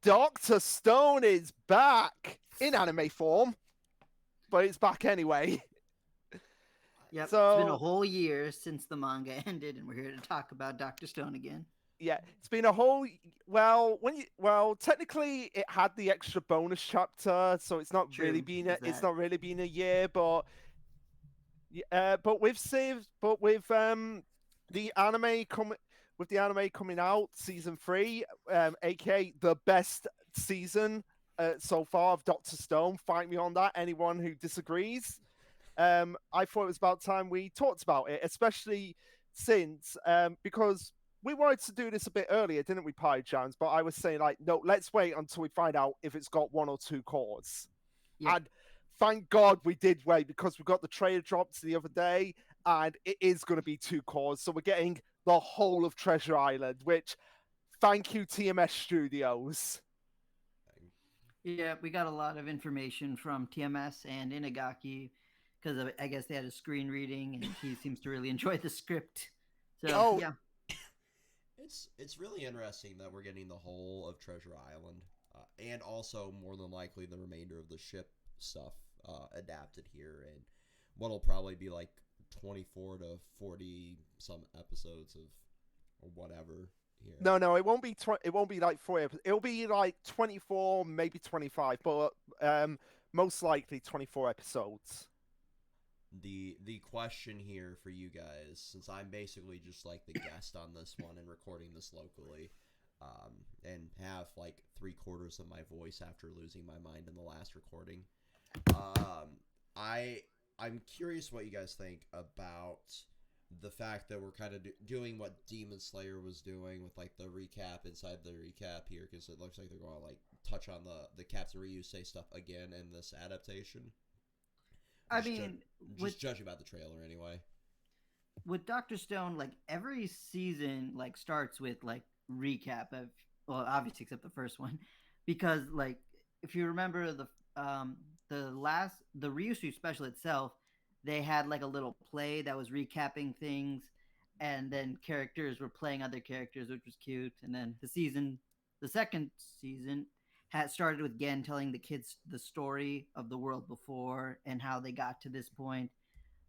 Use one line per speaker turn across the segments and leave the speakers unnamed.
Dr. Stone is back in anime form, but it's back anyway.
Yep, it's been a
So
whole year since the manga ended, and we're here to talk about Dr. Stone again.
yeah, it's been a whole technically it had the extra bonus chapter, so
True, there's
it's
that.
not really been a year, but the anime coming with the anime coming out, season 3, aka the best season so far of Doctor Stone. Fight me on that. Anyone who disagrees, I thought it was about time we talked about it, especially since because we wanted to do this a bit earlier, didn't we, Partyjams? But I was saying like, no, let's wait until we find out if it's got one or two chords.
Yep.
And thank God we did wait because we got the trailer drops the other day, and it is going to be two chords. So we're getting the whole of Treasure Island, which thank you TMS Studios.
Yeah, we got a lot of information from TMS and Inagaki because I guess they had a screen reading, and he seems to really enjoy the script. So
Oh,
yeah,
It's really interesting that we're getting the whole of Treasure Island, and also more than likely the remainder of the ship stuff adapted here, and what'll probably be like 24 to 40 some episodes of or whatever here.
no, it won't be. It won't be like 4 episodes. It'll be like 24, maybe 25, but most likely 24 episodes.
The question here for you guys, since I'm basically just like the guest on this one and recording this locally, and have like 3/4 of my voice after losing my mind in the last recording, um, I I'm curious what you guys think about the fact that we're kind of doing what Demon Slayer was doing with like the recap inside the recap here, because it looks like they're going to like touch on the Captain Ryusei stuff again in this adaptation.
I
Just,
mean,
just judging about the trailer anyway.
with Doctor Stone, like every season, like starts with like recap of, well, obviously except the first one, because like if you remember the Ryushu special itself, they had like a little play that was recapping things, and then characters were playing other characters, which was cute. And then the second season, had started with Gen telling the kids the story of the world before and how they got to this point.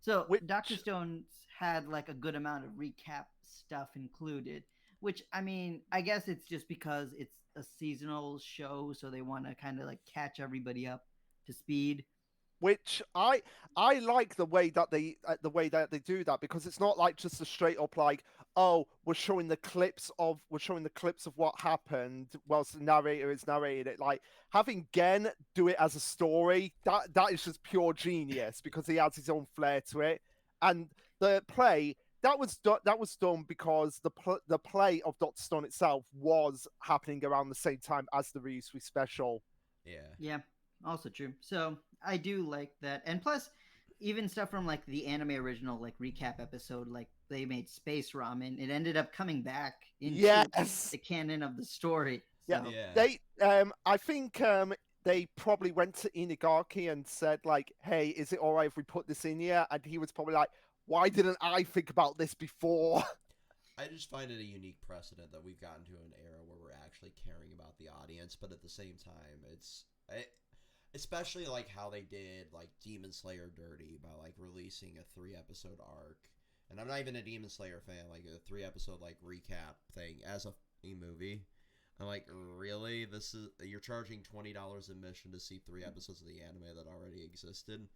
So
Which
Doctor Stone's had like a good amount of recap stuff included, which I mean, I guess it's just because it's a seasonal show, so they want to kind of like catch everybody up to speed.
which I like the way that they do that, because it's not like just a straight up like, oh, we're showing the clips of what happened whilst the narrator is narrating it. Like having Gen do it as a story, that is just pure genius because he adds his own flair to it. And the play that was done because the play of Doctor Stone itself was happening around the same time as the Ryusui special.
Yeah.
Yeah, also true. So I do like that, and plus, even stuff from like the anime original like recap episode, like they made space ramen. It ended up coming back into
Yes.
the canon of the story.
Yeah,
So
Yeah.
I think they probably went to Inagaki and said like, "Hey, is it all right if we put this in here?" And he was probably like, "Why didn't I think about this before?"
I just find it a unique precedent that we've gotten to an era where we're actually caring about the audience, but at the same time, especially like how they did like Demon Slayer dirty by like releasing a 3 episode arc. And I'm not even a Demon Slayer fan, like a 3 episode like recap thing as a movie. I'm like, really? This is you're charging $20 admission to see 3 episodes of the anime that already existed.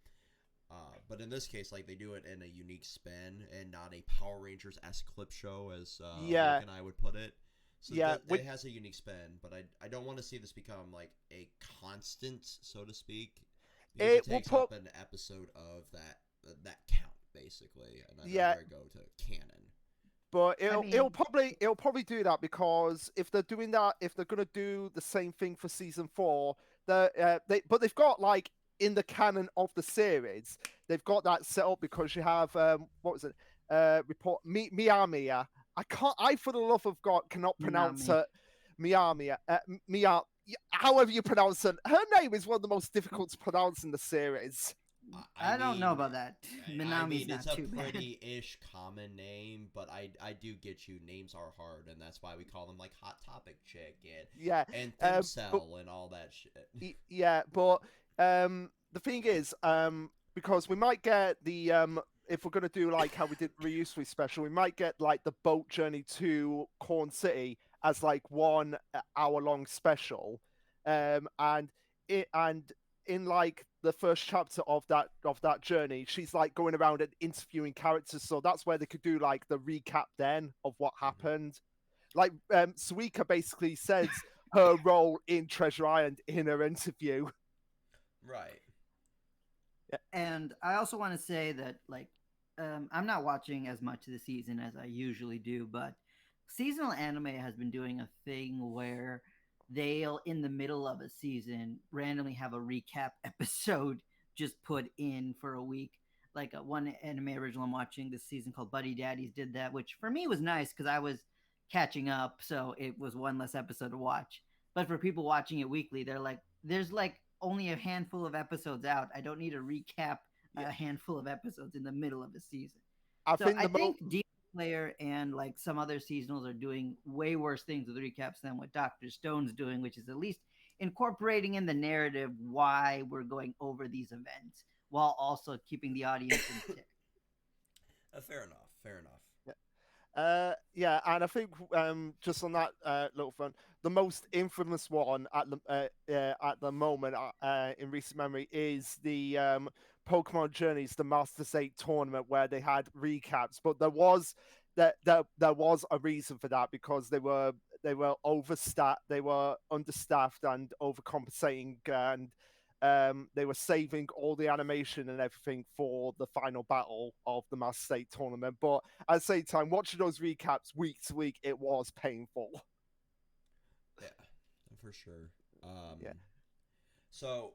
But in this case, like they do it in a unique spin and not a Power Rangers esque clip show, as Rick
Yeah,
and I would put it. So
yeah.
it has a unique spin, but I don't want to see this become like a constant, so to speak, because it
It will
takes
put
up an episode of that count basically, and I'd
yeah,
rather go to canon.
but
I
it'll
mean,
probably do that because if they're doing that, if they're gonna do the same thing for season 4, they've got like in the canon of the series, they've got that set up because you have what was it? Report Miyamiya. I for the love of God cannot pronounce
Minami.
her Miyamiya. Miya. However you pronounce it, her name is one of the most difficult to pronounce in the series.
I
I don't know
mean,
about that.
I
Minami's
mean, it's
not
a
too bad.
pretty-ish common name, but I do get you. Names are hard, and that's why we call them like Hot Topic Chick
Yeah.
and
But
Thimcell and all that shit.
yeah, but the thing is, because we might get the if we're gonna do like how we did Reusui special, we might get like the boat journey to Corn City as like 1 hour long special, and and in like the first chapter of that journey, she's like going around and interviewing characters, so that's where they could do like the recap then of what
Mhm.
happened. Like Suika basically says her role in Treasure Island in her interview.
Right.
Yeah.
And I also want to say that, like, I'm not watching as much of the season as I usually do, but seasonal anime has been doing a thing where they'll, in the middle of a season, randomly have a recap episode just put in for a week. Like one anime original I'm watching this season called Buddy Daddies did that, which for me was nice because I was catching up, so it was one less episode to watch. But for people watching it weekly, they're like, there's like only a handful of episodes out. I don't need to recap
Yeah.
a handful of episodes in the middle of the season.
I
So
think
I
the
think Demon Slayer and like some other seasonals are doing way worse things with recaps than what Doctor Stone's doing, which is at least incorporating in the narrative why we're going over these events while also keeping the audience in tick.
Fair enough. Fair enough.
yeah, and I think just on that little front, the most infamous one at the moment in recent memory is the Pokemon Journeys, the Masters 8 tournament where they had recaps, but there was a reason for that because they were they were understaffed and overcompensating, and they were saving all the animation and everything for the final battle of the Master State tournament. But at the same time, watching those recaps week to week, it was painful.
Yeah, for sure.
Yeah.
So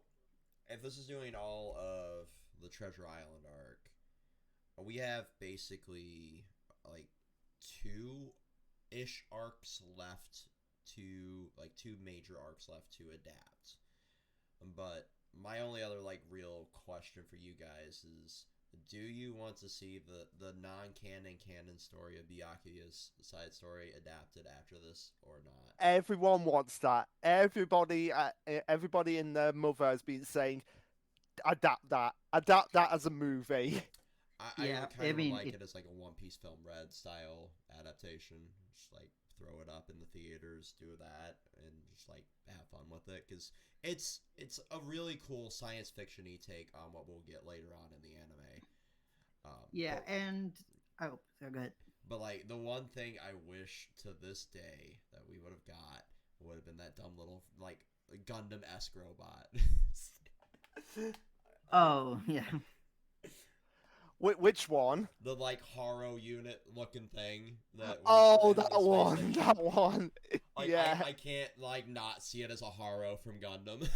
if this is doing all of the Treasure Island arc, we have basically like two ish arcs left to like two major arcs left to adapt. But my only other like real question for you guys is, do you want to see the non-canon canon story of Byakuya's side story adapted after this or not?
Everyone wants that. Everybody in their mother has been saying, adapt that as a movie.
I
Yeah,
kind
I
of would
mean,
like it as like a One Piece Film Red style adaptation. Just like throw it up in the theaters, do that, and just like have fun with it because it's a really cool science fiction-y take on what we'll get later on in the anime.
yeah,
But
and oh, so good.
but like the one thing I wish to this day that we would have been that dumb little like Gundam esque robot. I
Oh, yeah.
Which one?
the like Haro unit looking thing that was
Oh,
in
that
the space
one.
station.
That one.
Like
Yeah.
I can't like not see it as a Haro from Gundam.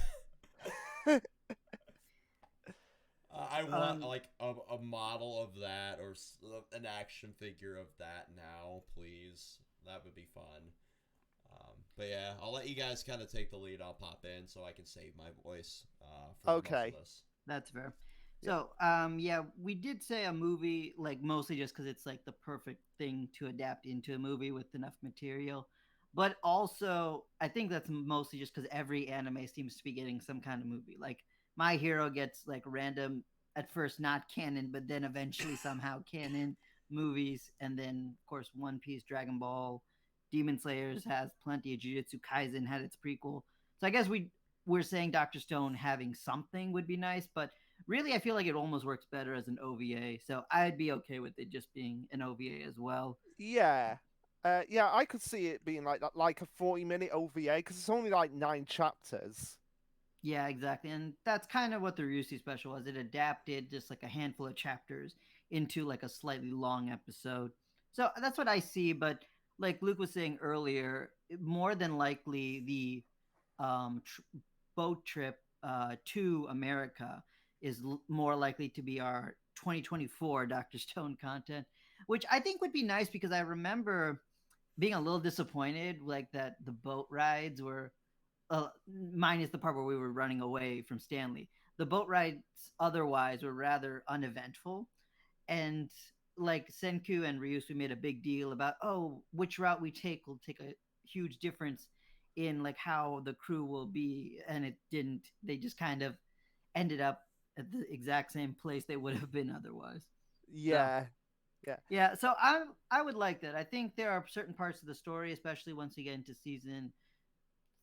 I want
Um,
like a model of that or an action figure of that now, please. That would be fun. But yeah, I'll let you guys kind of take the lead. I'll pop in so I can save my voice for most of
Okay.
this.
That's fair.
Yeah.
So, yeah, we did say a movie, like mostly just because it's like the perfect thing to adapt into a movie with enough material. But also, I think that's mostly just because every anime seems to be getting some kind of movie. Like, My Hero gets like random, at first not canon, but then eventually somehow canon movies. And then, of course, One Piece, Dragon Ball, Demon Slayers has plenty. Jujutsu Kaisen had its prequel. So I guess we're saying Doctor Stone having something would be nice, but really I feel like it almost works better as an OVA. So I'd be okay with it just being an OVA as well.
Yeah. Yeah, I could see it being like that, like a 40-minute OVA, because it's only like 9 chapters.
Yeah, exactly. And that's kind of what the Ryusi special was. It adapted just like a handful of chapters into like a slightly long episode. So that's what I see. But like Luke was saying earlier, more than likely the boat trip to America is more likely to be our 2024 Dr. Stone content, which I think would be nice because I remember being a little disappointed, like that the boat rides were minus the part where we were running away from Stanley. the boat rides otherwise were rather uneventful, and like Senku and Ryusu made a big deal about, oh, which route we take will take a huge difference in like how the crew will be, and it didn't. They just kind of ended up at the exact same place they would have been otherwise. So
Yeah, yeah,
yeah, so I would like that. I think there are certain parts of the story, especially once we get into season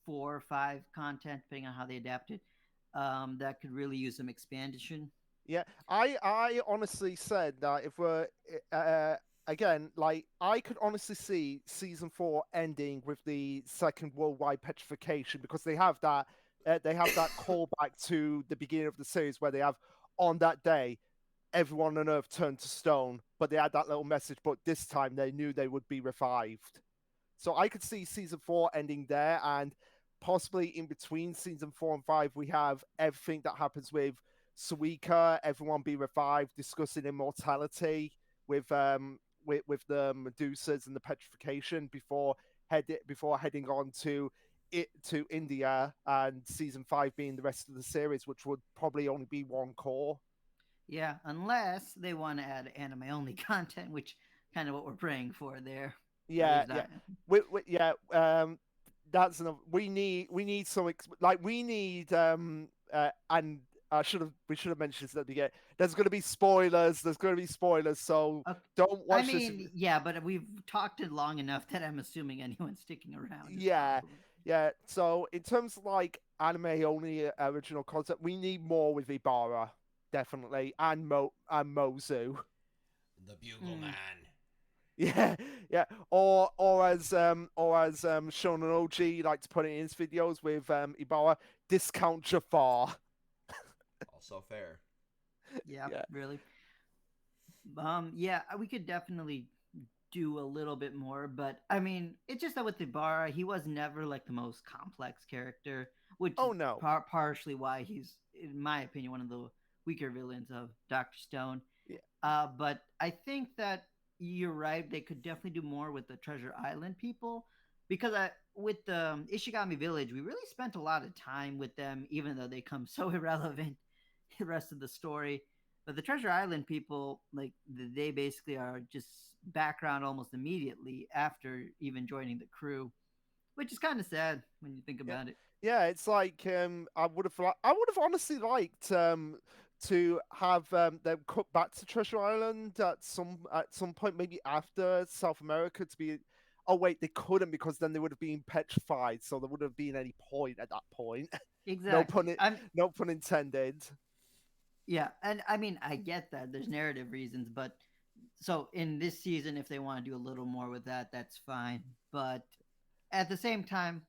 4 or 5 content, depending on how they adapt it, that could really use some expansion.
yeah. I honestly said that if we're again, like I could honestly see season 4 ending with the second worldwide petrification because they have that callback to the beginning of the series where they have on that day everyone on Earth turned to stone, but they had that little message. But this time they knew they would be revived. So I could see season 4 ending there, and possibly in between season 4 and 5, we have everything that happens with Suika, everyone be revived, discussing immortality with the Medusas and the petrification before heading on to India, and season 5 being the rest of the series, which would probably only be one core.
Yeah, unless they want to add anime only content, which kind of what we're praying for there. But
Yeah,
there's
yeah,
that.
yeah. That's enough. We need some like we need and we should have mentioned this at the beginning. There's going to be spoilers. There's going to be spoilers. So
Okay.
don't
I
watch this.
mean, yeah, but we've talked it long enough that I'm assuming anyone sticking around is
Yeah,
probably.
yeah. So in terms of like anime only original content, we need more with Ibara definitely, and Mozu.
The Bugle
Mm.
Man.
Yeah, yeah. Or as Shonen OG like to put it in his videos with Ibarra, discount Jafar.
Also fair.
Yeah,
Yeah.
really. Yeah, we could definitely do a little bit more, but I mean, it's just that with Ibarra, he was never like the most complex character, which is
Oh no.
partially why he's, in my opinion, one of the weaker villains of Doctor Stone.
Yeah.
But I think that you're right; they could definitely do more with the Treasure Island people, because with the Ishigami Village, we really spent a lot of time with them, even though they come so irrelevant the rest of the story. But the Treasure Island people, like they basically are just background almost immediately after even joining the crew, which is kind of sad when you think
Yeah.
about it.
Yeah, it's like I would have honestly liked to have them cut back to Treasure Island at some point, maybe after South America to be. Oh wait, they couldn't because then they would have been petrified, so there wouldn't have been any point at that point. no
Exactly.
pun no pun intended.
Yeah, and I mean I get that there's narrative reasons, but so in this season, if they want to do a little more with that, that's fine. But at the same time,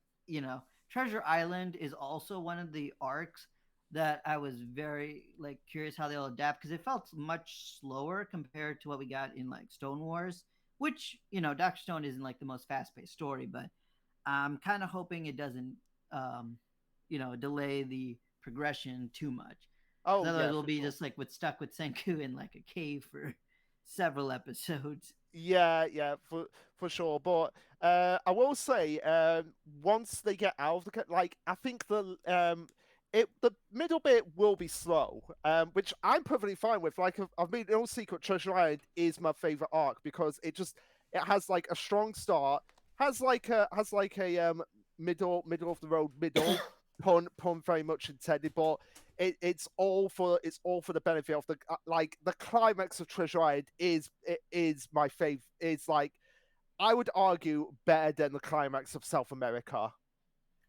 Treasure Island is also one of the arcs that I was very like curious how they'll adapt because it felt much slower compared to what we got in like Stone Wars, which Doctor Stone isn't like the most fast paced story, but I'm kind of hoping it doesn't, um, delay the progression too much. Because
Oh
otherwise,
yeah,
we'll
for
be
sure.
just like with stuck with Senku in like a cave for several episodes.
Yeah, yeah, for sure. But I will say, once they get out of like, I think the middle bit will be slow, which I'm perfectly fine with. Like, I've made no secret, Treasure Island is my favorite arc because it has like a strong start, has like a middle of the road pun very much intended, but it's all for the benefit of like the climax of Treasure Island is my favorite. It's like I would argue better than the climax of South America.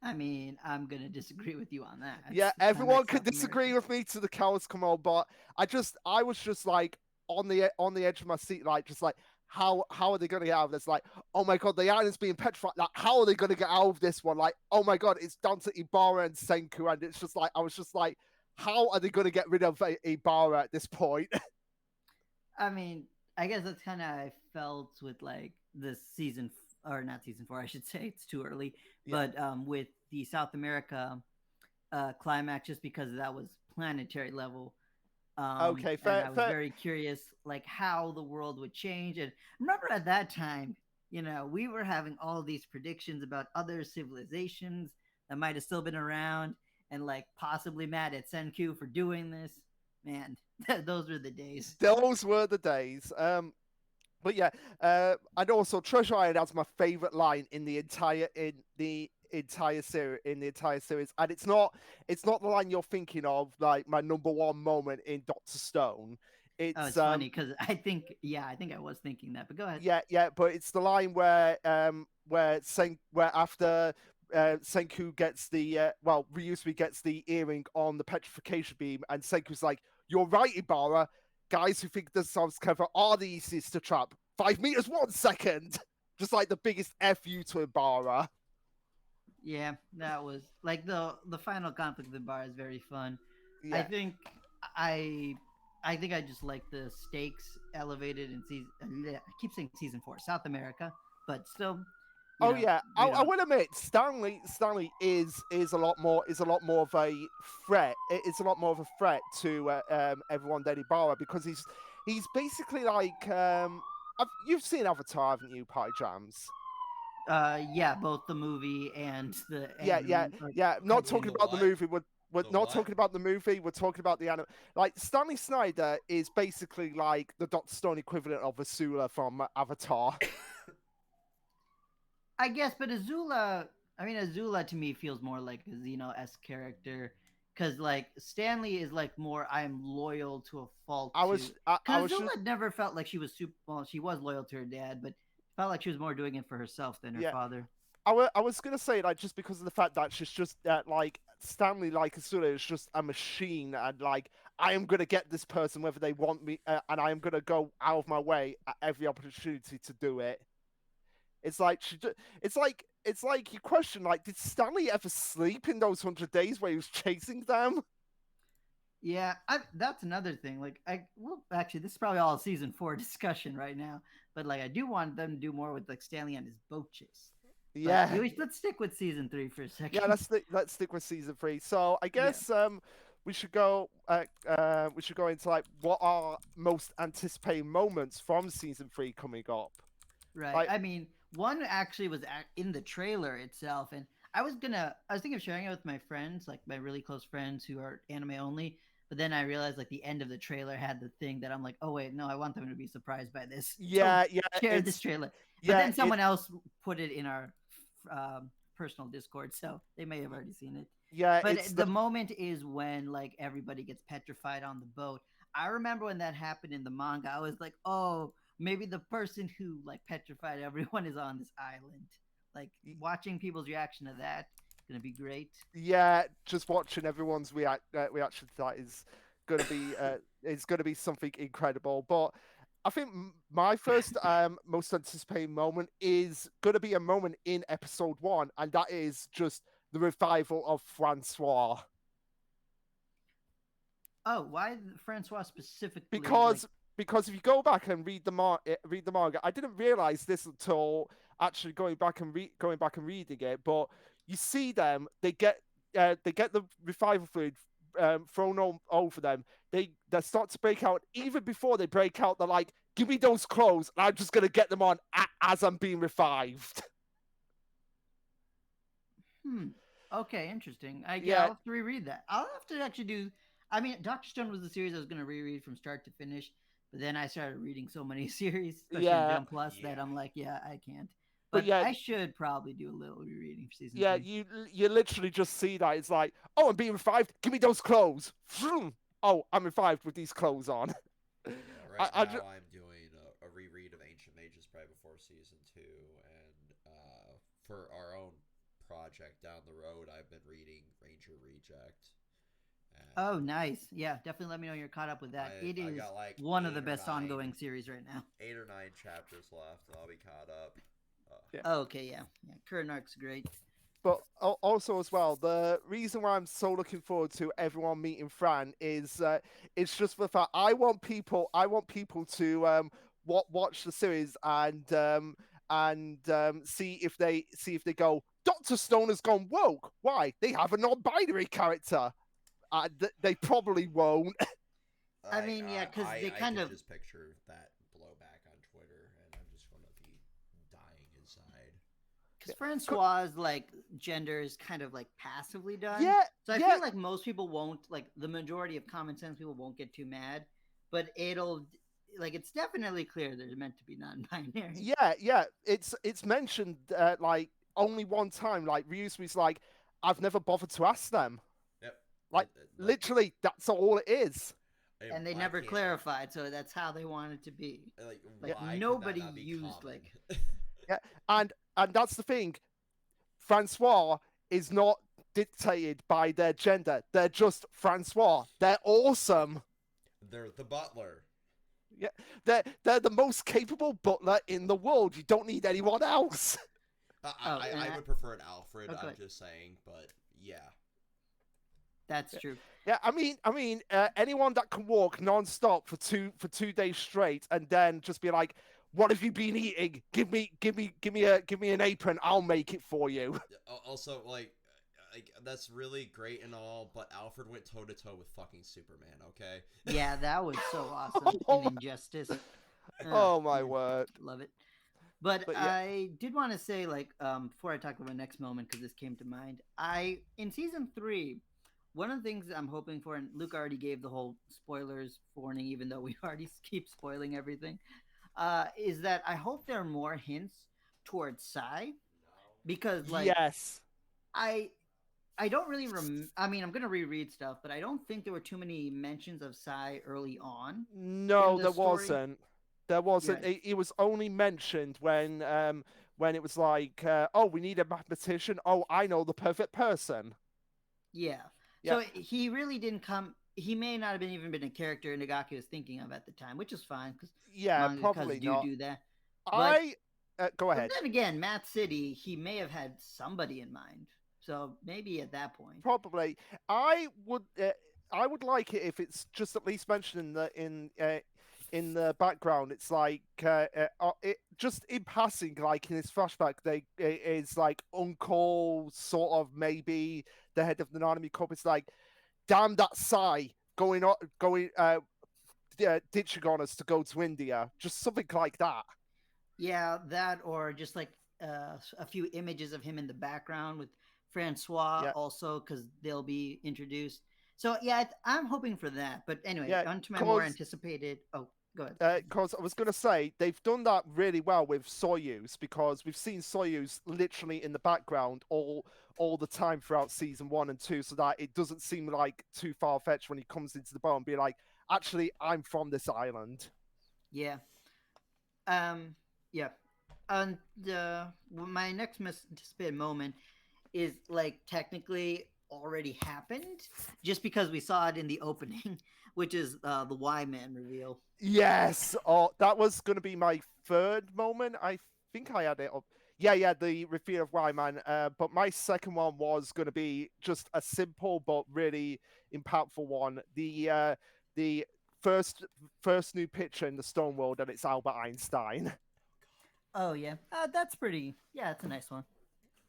I mean, I'm gonna disagree with you on that.
Yeah, everyone
Climax
could
South America.
disagree with me to the cows come on, but I was just like on the edge of my seat, like just like how are they going to get out of this? Like, oh my god, the island's being petrified. Like, how are they going to get out of this one? Like, oh my god, it's down to Ibarra and Senku, and it's just like I was just like, how are they going to get rid of Ibarra at this point?
I mean, I guess that's kind of how I felt with like the or not season 4, I should say. It's too early,
Yeah.
but with the South America climax, just because that was planetary level.
Okay,
And
fair,
I was
fair.
very curious, like how the world would change. And remember at that time, we were having all these predictions about other civilizations that might have still been around, and like possibly mad at Senku for doing this. Man, those were the days.
Those were the days. But yeah, and also Treasure Island has my favorite line in the entire series, and it's not the line you're thinking of, like my number one moment in Doctor Stone.
Oh,
It's
it's funny because I think I was thinking that, but go ahead.
yeah, but it's the line where after Senku gets Ryusui gets the earring on the petrification beam, and Senku's like, "You're right, Ibarra. Guys who think themselves clever are the easiest to trap. 5 meters, 1 second." Just like the biggest f you to Ibarra.
Yeah, that was like the final conflict of the bar is very fun. I
Yeah.
think I I think I just like the stakes elevated in season. I keep saying season 4, South America, but still,
Oh yeah, I,
we
I
don't.
will admit Stanley is a lot more of a threat. It's a lot more of a threat to everyone than Ibarra, because he's basically like you've seen Avatar, haven't you, Pie Jams?
Yeah, both the movie and the
Yeah, yeah, yeah. Not
You mean
talking
the
about the
what?
movie. We're
The
not
what?
talking about the movie. We're talking about the anime. Like Stanley Snyder is basically like the Doctor Stone equivalent of Azula from Avatar.
I guess, but Azula. I mean, Azula to me feels more like a Xeno-esque character, because like Stanley is like more I'm loyal to a fault
I
to.
was I
Because
was just
Azula never felt like she was super. Well, she was loyal to her dad, but felt like she was more doing it for herself than her
yeah.
father.
I was gonna say, like, just because of the fact that she's just like Stanley, like Asuna is just a machine, and like I am gonna get this person whether they want me, and I am gonna go out of my way at every opportunity to do it. It's like it's like you question, like, did Stanley ever sleep in those 100 days where he was chasing them?
Yeah, that's another thing. Like, actually, this is probably all season 4 discussion right now. But like, I do want them to do more with like Stanley and his boat chase. But
Yeah,
let's stick with season 3 for a
yeah.
second.
Let's stick with season three. So I
Yeah,
guess we should go into like what are most anticipated moments from season three coming up.
right.
Like,
I mean, one actually was in the trailer itself, and I was thinking of sharing it with my friends, like my really close friends who are anime only. But then I realized like the end of the trailer had the thing that I'm like, oh wait, no, I want them to be surprised by this. Don't
yeah, yeah,
share this trailer. But
yeah,
then someone else put it in our personal Discord, so they may have already seen it. But
it's the
the moment is when like everybody gets petrified on the boat. I remember when that happened in the manga. I was like, oh, maybe the person who like petrified everyone is on this island. Like watching people's reaction to that is gonna be great.
yeah. Just watching everyone's reaction to that is gonna be something incredible. But I think my first most anticipated moment is gonna be a moment in episode one, and that is just the revival of Francois.
Oh, why Francois specifically? Like,
Because if you go back and read the manga, I didn't realize this until actually going back and reading it. But you see them, they get the revival fluid thrown over them. They start to break out. Even before they break out, they're like, "Give me those clothes, and I'm just gonna get them on as I'm being revived."
hmm. Okay, interesting. Yeah, I'll
Yeah,
have to reread that. I'll have to actually do. I mean, Doctor Stone was the series I was going to reread from start to finish, but then I started reading so many series, especially on
yeah,
Jump Plus, that
Yeah.
I'm like, yeah, I can't.
but
But
yeah,
I should probably do a little rereading for season
yeah.
three.
You literally just see that it's like, "Oh, I'm being revived. Give me those clothes." Oh, I'm revived with these clothes on.
Yeah, right
I
now I'm doing a reread of Ancient Mages right before season two, and for our own project down the road, I've been reading Ranger Reject, and
Oh, nice. Yeah, definitely let me know you're caught up with that. It
I
is
got like
one of the best ongoing series right now.
8 or 9 chapters left, and I'll be caught up.
yeah.
Oh, okay, yeah. Yeah, current arc's great.
But also as well, the reason why I'm so looking forward to everyone meeting Fran is it's just for the fact I want people to watch the series and see if they go, Doctor Stone has gone woke. Why? They have a non-binary character. They probably won't.
I mean, yeah, because they
I
kind
can
of
just picture that blowback on Twitter, and I'm just going to be dying inside.
because Francois's like gender is kind of like passively done.
Yeah,
So I
yeah,
feel like most people won't like the majority of common sense people won't get too mad, but it'll like it's definitely clear they're meant to be non-binary.
yeah. It's mentioned like only one time. Like Ryusui's like, I've never bothered to ask them.
Yep.
Like
Like,
literally, that's all it is.
And they
why
never
can't
clarified, so that's how they want it to be. Like
why could that
nobody
not be
used
common?
like
Yeah, and that's the thing. Francois is not dictated by their gender. They're just Francois. They're awesome.
They're the butler.
Yeah, they're the most capable butler in the world. You don't need anyone else.
I would prefer an Alfred.
Okay.
I'm just saying, but yeah.
that's true.
Yeah, anyone that can walk non-stop for 2 days straight and then just be like, "What have you been eating? Give me an apron. I'll make it for you."
Also, like that's really great and all, but Alfred went toe to toe with fucking Superman. Okay.
Yeah, that was so awesome in Injustice.
Oh my
man,
word!
love it. But
But yeah,
I did want to say, like, before I talk about my next moment, because this came to mind, in season 3, one of the things I'm hoping for, and Luke already gave the whole spoilers warning, even though we already keep spoiling everything, is that I hope there are more hints towards Psy, because like
yes.
I I don't really I mean, I'm gonna reread stuff, but I don't think there were too many mentions of Psy early on in
No,
the
there
story.
wasn't. There
Yeah,
wasn't. It was only mentioned when it was like, oh, we need a mathematician. Oh, I know the perfect person.
yeah.
Yeah,
So he really didn't come. He may not have been even been a character Nagaki was thinking of at the time, which is fine because
yeah,
mangakas
probably not.
do that. But
I Go
but
ahead.
then again, Matt City, he may have had somebody in mind. So maybe at that point.
Probably. I would. I would like it if it's just at least mentioned in the background. It's like it just in passing, like in his flashback, it is like Uncle, sort of maybe the head of the Nanami Corp. It's like, damn that Psy going ditching on us to go to India. Just something like that.
Yeah, that or just like a few images of him in the background with Francois
Yeah,
also because they'll be introduced. So yeah, I'm hoping for that. But anyway,
yeah,
on to my more
cause
anticipated. Oh, go ahead.
because I was going to say they've done that really well with Soyuz because we've seen Soyuz literally in the background all the time throughout season 1 and 2, so that it doesn't seem like too far fetched when he comes into the boat and be like, actually, I'm from this island.
Yeah. Um. Yeah. And my next anticipated moment is like technically already happened, just because we saw it in the opening, which is the Y Man reveal.
Yes. Oh, that was going to be my third moment. I think I had it up. Yeah, yeah, the reveal of Wyman. But my second one was going to be just a simple but really impactful one. The first first new picture in the Stone World, and it's Albert Einstein.
Oh yeah, that's pretty. Yeah, it's a nice one.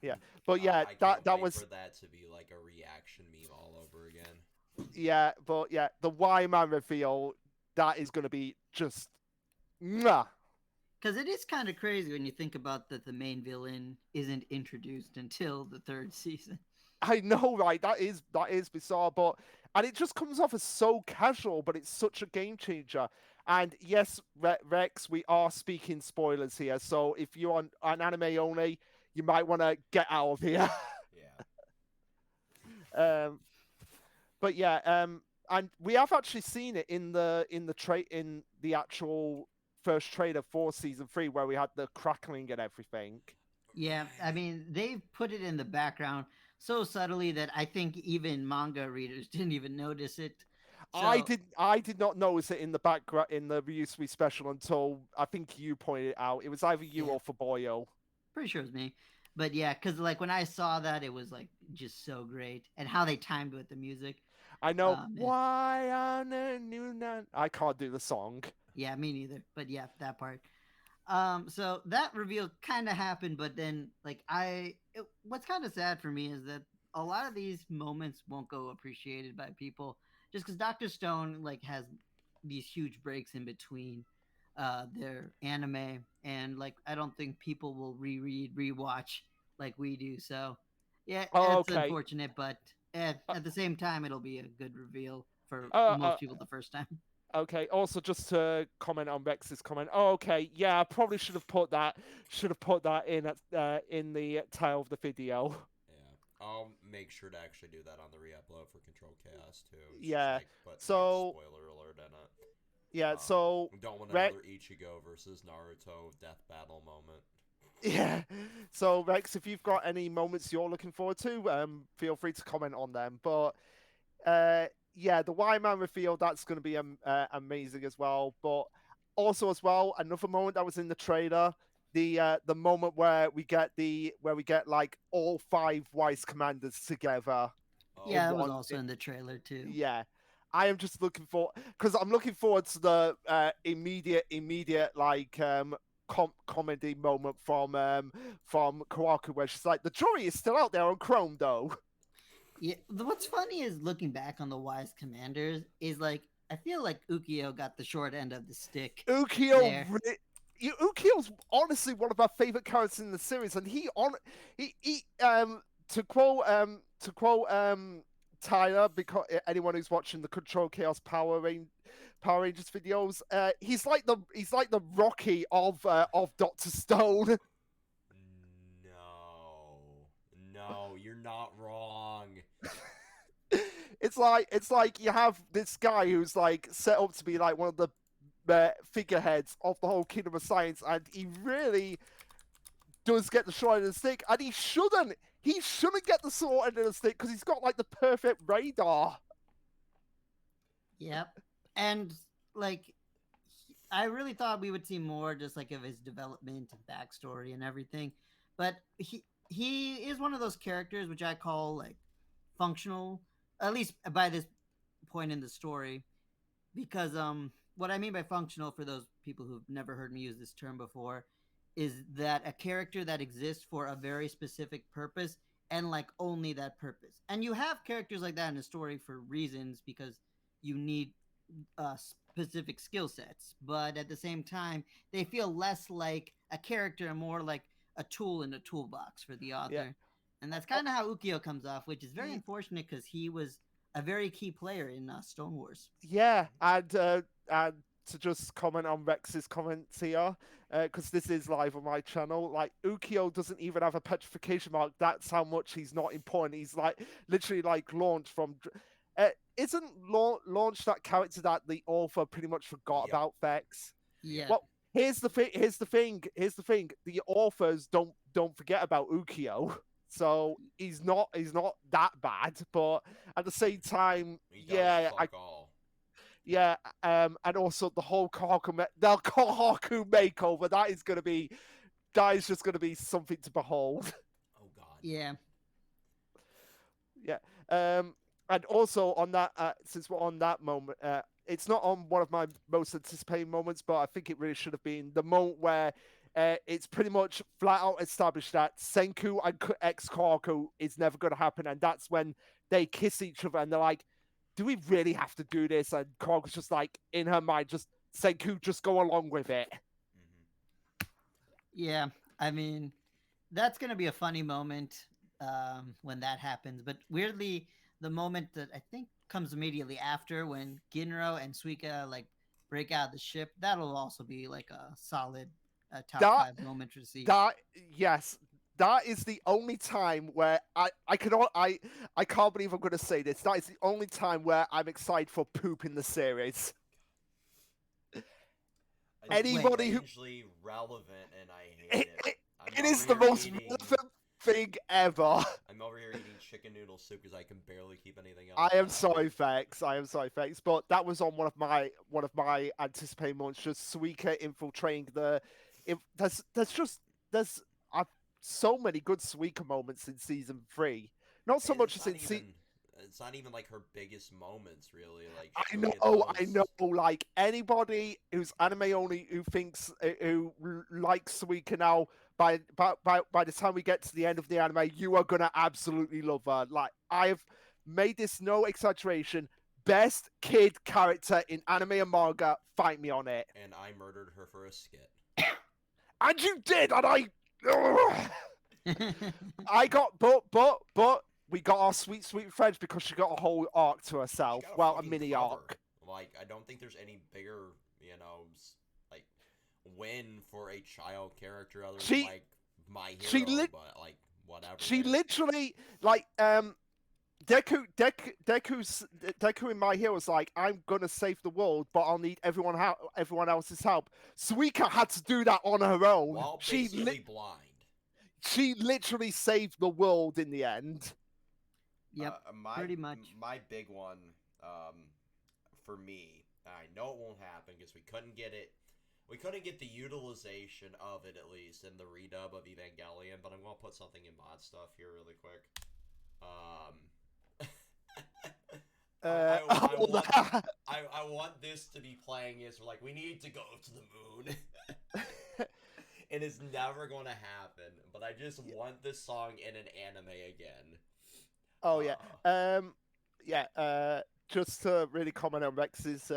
Yeah, but yeah,
I
that
can't
that
wait
was
for that to be like a reaction meme all over again.
yeah, but yeah, the Wyman reveal that is going to be just mwah.
Because it is kind of crazy when you think about that the main villain isn't introduced until the third season.
I know, right? That is bizarre, but and it just comes off as so casual, but it's such a game changer. And yes, Rex, we are speaking spoilers here, so if you're on an anime only, you might want to get out of here.
Yeah.
um, but yeah, and we have actually seen it in the actual first trailer for season 3, where we had the crackling and everything.
Yeah, I mean they've put it in the background so subtly that I think even manga readers didn't even notice it. So
I did not notice it in the background in the Ryusui special until I think you pointed it out. It was either you
yeah,
or Faboyo.
pretty sure it was me. But yeah, because like when I saw that, it was like just so great, and how they timed with the music.
I know
Man,
why on a new night. I can't do the song.
yeah, me neither. But yeah, that part. So that reveal kind of happened, but then like what's kind of sad for me is that a lot of these moments won't go appreciated by people just because Doctor Stone like has these huge breaks in between their anime, and like I don't think people will reread, rewatch like we do. So, yeah,
Oh,
it's
okay.
unfortunate, but
Uh,
at the same time, it'll be a good reveal for
uh, uh,
most people the first time.
okay. Also, just to comment on Rex's comment. Oh, okay. Yeah, I probably should have put that in the title of the video.
Yeah, I'll make sure to actually do that on the re-upload for Control Chaos too. Just
Yeah.
like put like
So
spoiler alert in it.
yeah. So
We don't want
Rex.
another Ichigo versus Naruto death battle moment.
Yeah. So Rex, if you've got any moments you're looking forward to, feel free to comment on them. But yeah, the Y Man reveal that's going to be amazing as well. But also as well, another moment that was in the trailer, the moment where we get like all five Wise Commanders together
Oh
in
Yeah, that was
one.
also in the trailer too.
Yeah, I am just looking for because I'm looking forward to the immediate like comedy moment from Kawaku where she's like the jury is still out there on Chrome though.
Yeah, what's funny is looking back on the Wise Commanders is like I feel like Ukio got the short end of the stick
Ukio
there.
Ukio's honestly one of my favorite characters in the series, and he to quote Tyler, because anyone who's watching the Control Chaos Power Rangers videos, he's like the Rocky of Doctor Stone.
No, no, you're not wrong.
It's like you have this guy who's like set up to be like one of the figureheads of the whole Kingdom of Science, and he really does get the short end of the stick, and he shouldn't. He shouldn't get the short end of the stick because he's got like the perfect radar.
Yep. And like I really thought we would see more just like of his development and backstory and everything. But he is one of those characters which I call like functional, at least by this point in the story. Because what I mean by functional for those people who've never heard me use this term before is that a character that exists for a very specific purpose and like only that purpose. And you have characters like that in a story for reasons because you need specific skill sets, but at the same time, they feel less like a character and more like a tool in the toolbox for the
Yeah.
author. And that's kind of how Ukio comes off, which is very unfortunate because he was a very key player in Stone Wars.
Yeah, and to just comment on Rex's comments here, because this is live on my channel. Like Ukio doesn't even have a petrification mark. That's how much he's not important. He's like literally like launched from. Isn't launch that character that the author pretty much forgot
Yep.
about Vex?
Yeah.
Well, here's the thing. Here's the thing. Here's the thing. The authors don't forget about Ukio. So he's not that bad, but at the same time,
He does
yeah,
fuck all.
yeah, and also the whole Kohaku makeover. That is just gonna be something to behold.
Oh god.
Yeah.
Yeah, and also on that, since we're on that moment, it's not on one of my most anticipated moments, but I think it really should have been the moment where. It's pretty much flat out established that Senku and ex Kohaku is never going to happen, and that's when they kiss each other, and they're like, do we really have to do this? And Kohaku's just like, in her mind, just Senku, just go along with it.
Mm-hmm.
Yeah. I mean, that's going to be a funny moment when that happens. But weirdly, the moment that I think comes immediately after when Ginro and Suika like break out of the ship, that'll also be like a solid top
That-
5 moment to see.
Yes, that is the only time where I can't believe I'm going to say this. That is the only time where I'm excited for poop in the series. Anybody who
strangely relevant, and I hate it.
it is the most relevant thing ever.
I'm over here eating chicken noodle soup because I can barely keep anything else.
I am
down.
sorry, Vex. I am sorry, Vex. But that was on one of my anticipated moments. Just Suika infiltrating the. There's so many good Suika moments in season 3. Not so
And
much
it's
as
not
in
even, it's not even like her biggest moments, really. Like
I
she'll
know,
get
I
those-
know. Like anybody who's anime only who thinks who likes Suika now, by the time we get to the end of the anime, you are gonna absolutely love her. Like I've made this no exaggeration. Best kid character in anime and manga. Fight me on it.
And I murdered her for a skit.
And you did, and I. Ugh. but we got our sweet French because she got a whole arc to
She
herself.
got a
Well, a
fucking
mini
cover.
arc.
Like, I don't think there's any bigger, like, win for a child character other than,
She
like, My
she
Hero,
lit
but, like, whatever.
she
There.
literally like Deku in My Hero was like, I'm gonna save the world, but I'll need everyone else's help. Suika had to do that on her own.
While basically blind.
She literally saved the world in the end.
Yep, pretty much.
My big one, for me, I know it won't happen because we couldn't get it. We couldn't get the utilization of it, at least, in the redub of Evangelion, but I'm going to put something in mod stuff here really quick. I want this to be playing as we're like, we need to go to the moon. And it's never going to happen, but I just want this song in an anime again.
Oh yeah. Just to really comment on Rex's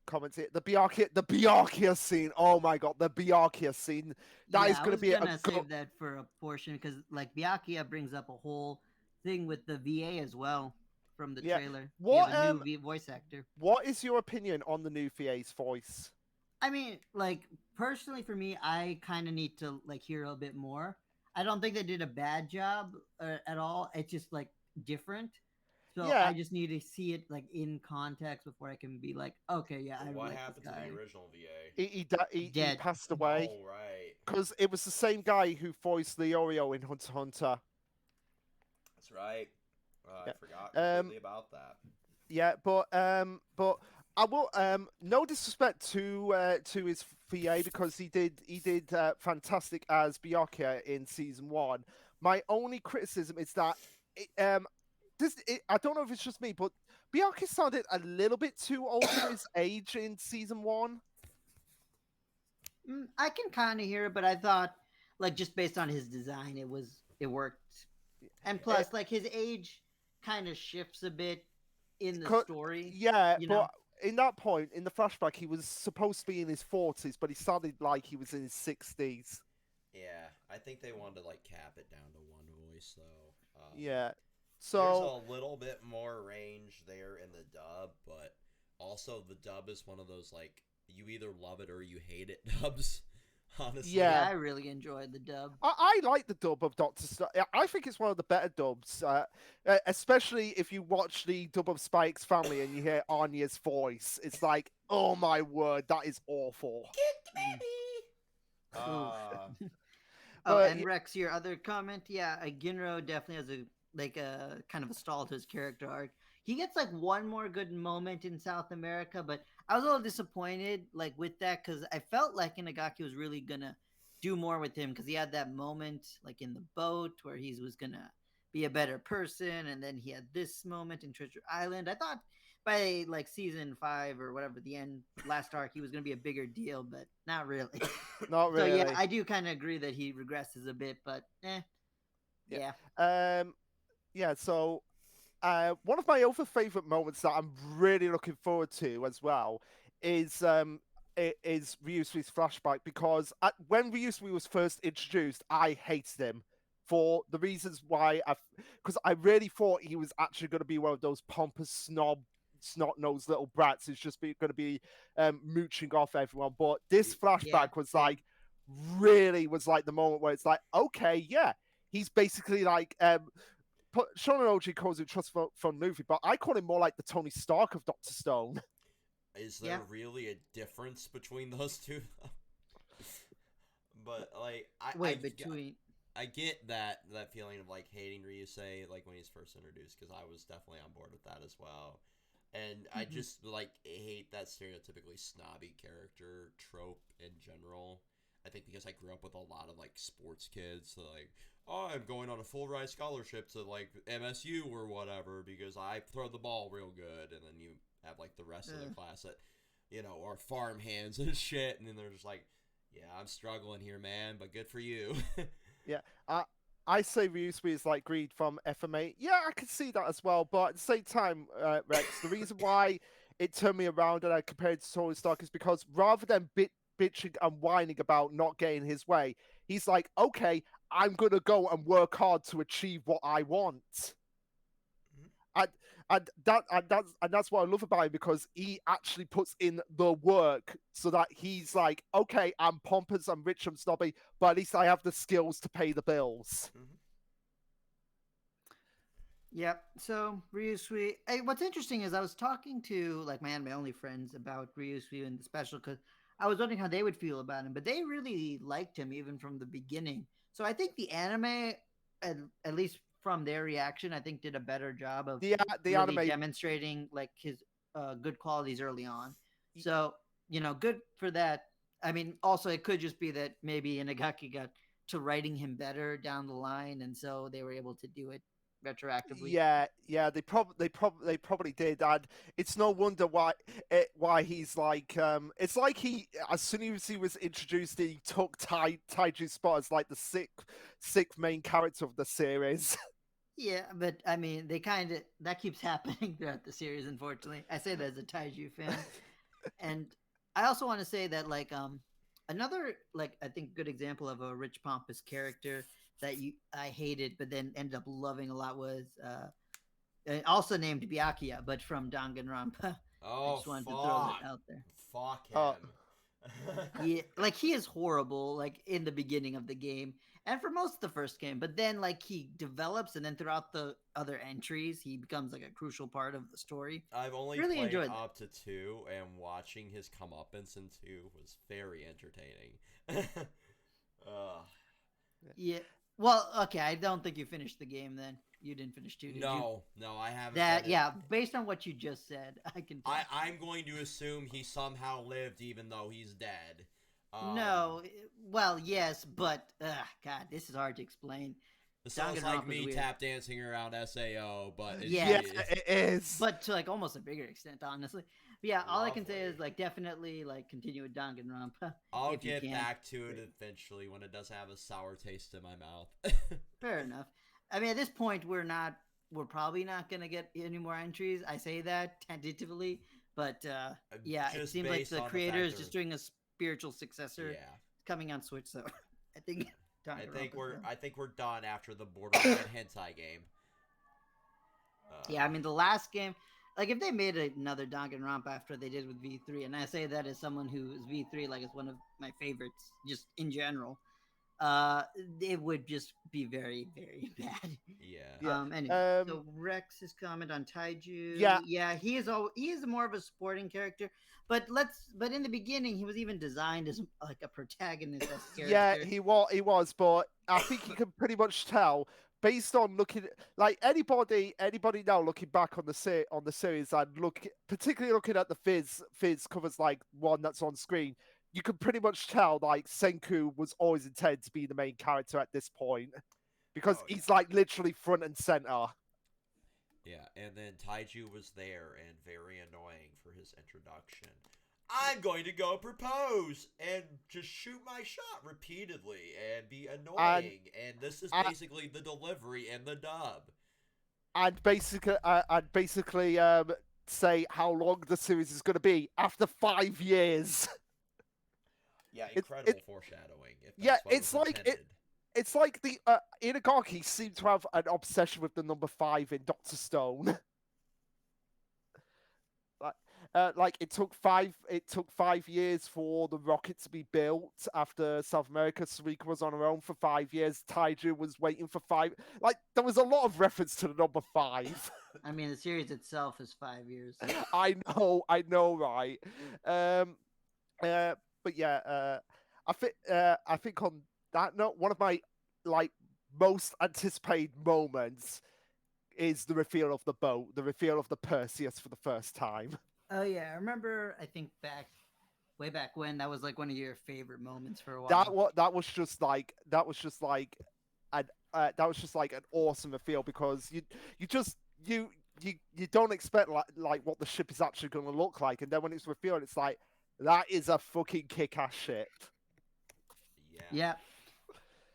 comments here, the Byakuya scene. Oh my god, the Byakuya scene. That is
I
going to
was
be
gonna save that for a portion because like Byakuya brings up a whole thing with the VA as well from the trailer.
What
a new voice actor.
What is your opinion on the new VA's voice?
I mean, like personally for me, I kind of need to like hear a bit more. I don't think they did a bad job at all. It's just like different. So I just need to see it like in context before I can be like, okay, yeah.
What
like
happened
this guy.
to the original VA?
He
Dead.
passed away.
Oh right.
Because it was the same guy who voiced Leorio in Hunter x Hunter.
That's right. I forgot completely about that.
Yeah, but I will no disrespect to his VA because he did fantastic as Byakuya in season 1. My only criticism is that I don't know if it's just me, but Byakuya sounded a little bit too old for his age in season 1.
I can kind of hear it, but I thought like just based on his design, it worked. And plus, like his age kind of shifts a bit in the story.
Yeah, but in that point in the flashback, he was supposed to be in his 40s, but he sounded like he was in his 60s.
Yeah, I think they wanted to like cap it down to one voice though.
Yeah, so
there's a little bit more range there in the dub, but also the dub is one of those like you either love it or you hate it dubs. Honestly,
yeah, I really enjoyed the dub.
I like the dub of Doctor Stone. I think it's one of the better dubs, especially if you watch the dub of Spike's Family and you hear Anya's voice. It's like, oh my word, that is awful.
Get the baby.
And Rex, your other comment, Ginro definitely has a kind of a stall to his character arc. He gets like one more good moment in South America, but I was a little disappointed like with that because I felt like Inagaki was really gonna do more with him because he had that moment like in the boat where he was gonna be a better person, and then he had this moment in Treasure Island. I thought by like season 5 or whatever the end last arc he was gonna be a bigger deal, but not really.
Not really.
So yeah, I do kind of agree that he regresses a bit, but yeah.
So one of my other favorite moments that I'm really looking forward to as well is Ryusui's flashback because when Ryusui was first introduced, I hated him for the reasons why because I really thought he was actually going to be one of those pompous snot-nosed little brats who's just going to be mooching off everyone. But this flashback was like really was like the moment where it's like, okay, yeah, he's basically like Shonen Oji calls it Trust Fund movie, but I call him more like the Tony Stark of Dr. Stone.
Is there really a difference between those two? But like, I get that feeling of like hating Ryusei like when he's first introduced because I was definitely on board with that as well, and I just like hate that stereotypically snobby character trope in general. I think because I grew up with a lot of like sports kids, so like, oh, I'm going on a full ride scholarship to like MSU or whatever because I throw the ball real good, and then you have like the rest of the class that, are farm hands and shit, and then they're just like, yeah, I'm struggling here, man, but good for you.
Yeah, I say Ryusui is like Greed from FMA. Yeah, I can see that as well, but at the same time, Rex, the reason why it turned me around and I compared to Tony Stark is because rather than bitching and whining about not getting his way, he's like, okay, I'm gonna go and work hard to achieve what I want. And that's what I love about him, because he actually puts in the work, so that he's like, okay, I'm pompous, I'm rich, I'm snobby, but at least I have the skills to pay the bills.
Yep. So Ryusui, what's interesting is I was talking to like my anime only friends about Ryusui and the special, because I was wondering how they would feel about him, but they really liked him even from the beginning. So I think the anime, at least from their reaction, I think did a better job of
The
really
anime,
demonstrating like his good qualities early on. So good for that. I mean, also it could just be that maybe Inagaki got to writing him better down the line, and so they were able to do it retroactively.
yeah, they probably did, and it's no wonder why he's like, it's like he, as soon as he was introduced, he took Taiju's spot as like the sixth main character of the series.
Yeah, but I mean, they kind of that keeps happening throughout the series. Unfortunately, I say that as a Taiju fan, and I also want to say that another like I think good example of a rich pompous character that I hated but then ended up loving a lot was also named Byakuya, but from Danganronpa. I
Oh
just wanted to throw
fuck!
that out there.
Fuck
Oh,
him.
Yeah, like he is horrible, like in the beginning of the game and for most of the first game, but then like he develops, and then throughout the other entries, he becomes like a crucial part of the story.
I've only
Really
played
enjoyed that.
up to 2, and watching his comeuppance in 2 was very entertaining. uh,
Yeah. Well, okay, I don't think you finished the game then. You didn't finish two, did you?
no, I haven't.
That yeah, based on what you just said, I can tell.
I'm going to assume he somehow lived, even though he's dead.
No, well, yes, but God, this is hard to explain.
It sounds like
Danganronpa's
me
weird.
tap dancing around SAO, but it's,
Yeah.
it is.
But to like almost a bigger extent, honestly. But yeah, all I can say
Lovely.
is like definitely like continue with Danganronpa
I'll
if you
get
can.
back to it eventually when it does have a sour taste in my mouth.
Fair enough. I mean, at this point, we're probably not gonna get any more entries. I say that tentatively, but yeah, it
Just
seems like
based
the
on the
creator is
fact
just
they're-
doing a spiritual successor
yeah.
coming on Switch. So I think
I think we're done after the Borderline hentai game.
Yeah, I mean the last game, like if they made another Danganronpa after they did with V3, and I say that as someone who is V3 like is one of my favorites just in general, uh, it would just be very very bad.
Yeah.
Anyway, so Rex's comment on Taiju,
Yeah.
He is more of a supporting character, but in the beginning he was even designed as like a protagonist character.
Yeah, he was, but I think you can pretty much tell based on looking like anybody now looking back on the series, and particularly looking at the Fizz covers, like one that's on screen, you can pretty much tell like Senku was always intended to be the main character at this point, because
Oh, yeah.
he's like literally front and center.
Yeah, and then Taiju was there and very annoying for his introduction. I'm going to go propose and just shoot my shot repeatedly and be annoying. And this is basically the delivery and the dub.
And basically say how long the series is going to be after 5 years.
Yeah, incredible foreshadowing. If
Yeah,
that's what
it's
was
like
intended.
it's like the Inagaki seemed to have an obsession with the number 5 in Doctor Stone. Like it took 5 years for the rocket to be built after South America. Sarika was on her own for 5 years. Taiju was waiting for 5. Like there was a lot of reference to the number 5.
I mean, the series itself is 5 years.
I know, right? But yeah, I think on that note, one of my like most anticipated moments is the reveal of the boat, the reveal of the Perseus for the first time.
Oh yeah, I remember. I think way back when, that was like one of your favorite moments for a while.
That was just like an awesome reveal, because you don't expect like what the ship is actually going to look like, and then when it's revealed, it's like that is a fucking kick-ass ship.
Yeah.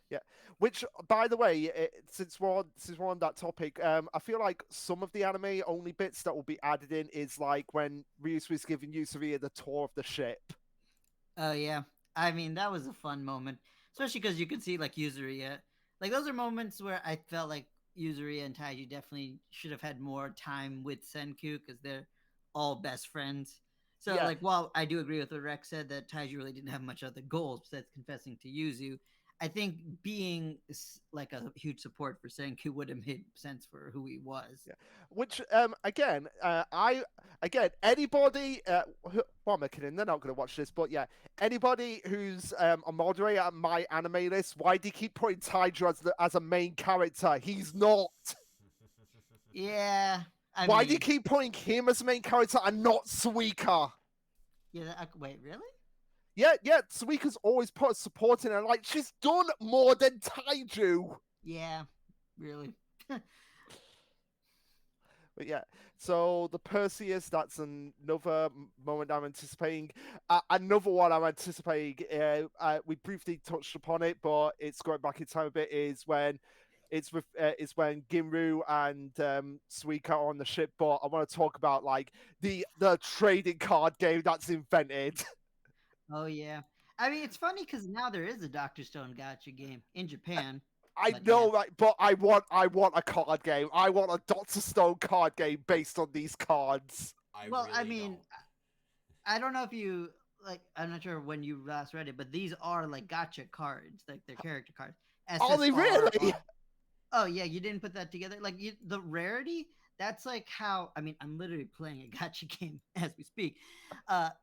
Yeah. Which, by the way, since we're on that topic, I feel like some of the anime only bits that will be added in is like when Ryusu is giving Yusuri the tour of the ship.
Oh yeah, I mean that was a fun moment, especially because you could see like Yuzuri Like those are moments where I felt like Yuzuri and Taiji definitely should have had more time with Senku because they're all best friends. So
Yeah,
like while I do agree with what Rex said that Taiji really didn't have much other goals besides confessing to Yuzu, I think being like a huge support for Senku would have made sense for who he was.
yeah. Which again, I again anybody well, I'm kidding, they're not going to watch this, but yeah, anybody who's a moderator at my anime list, why do you keep putting Taiju as a main character? He's not.
Yeah, I
Why do you
mean,
keep putting him as a main character and not Suika?
yeah. Wait, really?
Yeah, yeah, Suika's always put support in her. Like, she's done more than Taiju.
Yeah, really.
But yeah, so the Perseus, that's another moment I'm anticipating. Another one I'm anticipating, we briefly touched upon it, but it's going back in time a bit, is when it's when Ginru and Suika are on the ship, but I want to talk about like the trading card game that's invented.
Oh yeah. I mean, it's funny because now there is a Doctor Stone Gotcha game in Japan.
I
But yeah,
know, right? But I want a card game. I want a Doctor Stone card game based on these cards.
I
well, I
really
mean,
don't.
I don't know if you like. I'm not sure when you last read it, but these are like gotcha cards, like they're character cards.
Are they really?
Oh yeah, you didn't put that together. Like the rarity. That's like how. I mean, I'm literally playing a gotcha game as we speak.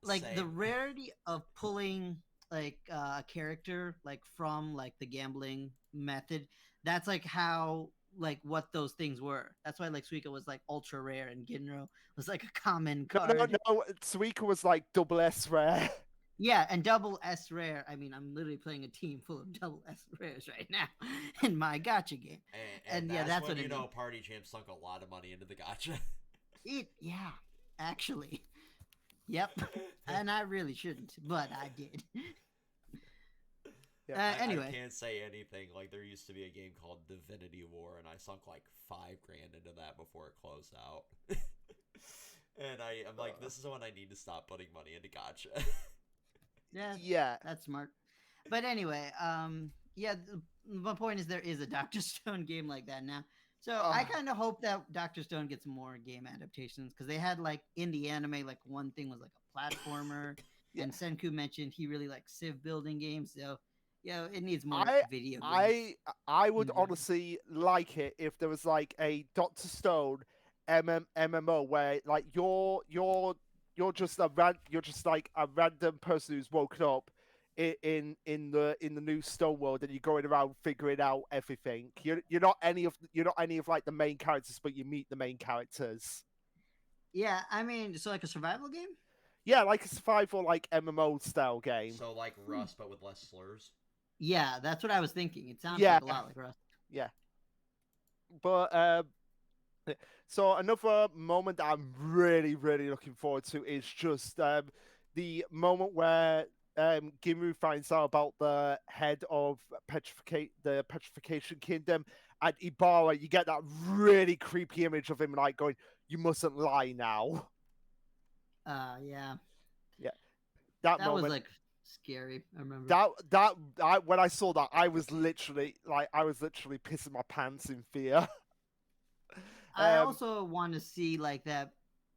Like the
Same.
rarity of pulling like a character like from like the gambling method. That's like how like what those things were. That's why like Suika was like ultra rare and Ginro was like a common
No, no,
card.
no. Suika was like double S rare.
Yeah, and double S rare. I mean, I'm literally playing a team full of double S rares right now in my gotcha game.
And
And yeah,
that's
that's
when
what
you
it
know
means.
Partyjams sunk a lot of money into the gotcha.
Yeah, actually. Yep. And I really shouldn't, but I did.
Yeah.
I
Anyway,
can't say anything. Like there used to be a game called Divinity War, and I sunk like $5,000 into that before it closed out. And I'm like, this is when I need to stop putting money into gotcha.
yeah,
Yeah.
that's smart. But anyway, yeah, my point is there is a Doctor Stone game like that now. So I
Uh,
kind of hope that Doctor Stone gets more game adaptations because they had like in the anime, like one thing was like a platformer,
yeah.
and Senku mentioned he really likes civ building games. So, it needs more
I
video games
I I would
in general.
honestly like it if there was like a Doctor Stone MMO where like you're just you're just like a random person who's woken up in the new Stone world and you're going around figuring out everything. You're not any of like the main characters, but you meet the main characters.
Yeah, I mean, so like a survival game.
Yeah, like a survival like MMO style game.
So like
Hmm.
Rust, but with less slurs.
Yeah, that's what I was thinking. It sounds
Yeah,
like a lot like Rust.
yeah. But so another moment that I'm really, really looking forward to is just the moment where Ginru finds out about the head of the Petrification Kingdom, and Ibarra. You get that really creepy image of him like going, "You mustn't lie now."
Yeah,
Yeah, that
that was
moment.
like scary. I remember.
When I saw that, I was literally pissing my pants in fear.
I
um,
also want to see like that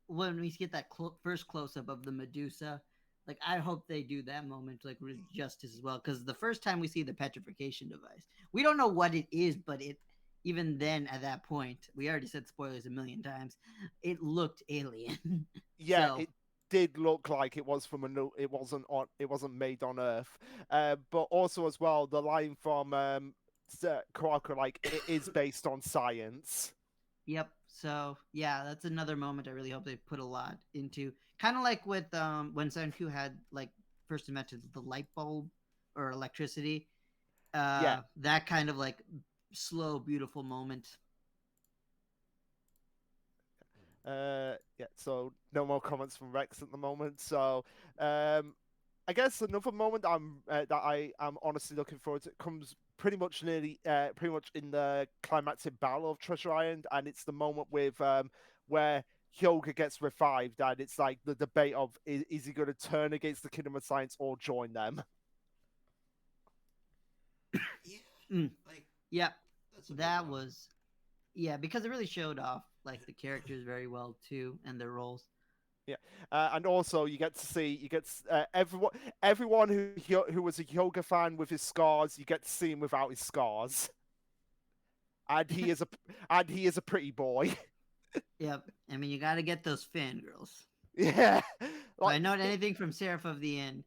when we get that first close up of the Medusa. Like I hope they do that moment like with justice as well because the first time we see the petrification device, we don't know what it is, but it even then at that point we already said spoilers a million times. It looked alien.
yeah,
So
it did look like it was from a no, it wasn't made on Earth. But also as well, the line from Kawako, like it is based on science.
yep. So yeah, that's another moment I really hope they put a lot into. Kind of like with when Senku had like first invented the light bulb or electricity.
Yeah.
That kind of like slow, beautiful moment.
Yeah. So no more comments from Rex at the moment. So um, I guess another moment that I am honestly looking forward to comes pretty much in the climactic battle of Treasure Island, and it's the moment with where Hyoga gets revived, and it's like the debate of is he going to turn against the Kingdom of Science or join them?
Yeah,
Mm.
like
Yep,
That's a big
that
moment.
was yeah because it really showed off like the characters very well too and their roles.
Yeah, and also you get everyone who was a yoga fan with his scars. You get to see him without his scars, and he is a pretty boy.
Yep, I mean you got to get those fangirls.
Yeah,
So
like
I know anything from Seraph of the End,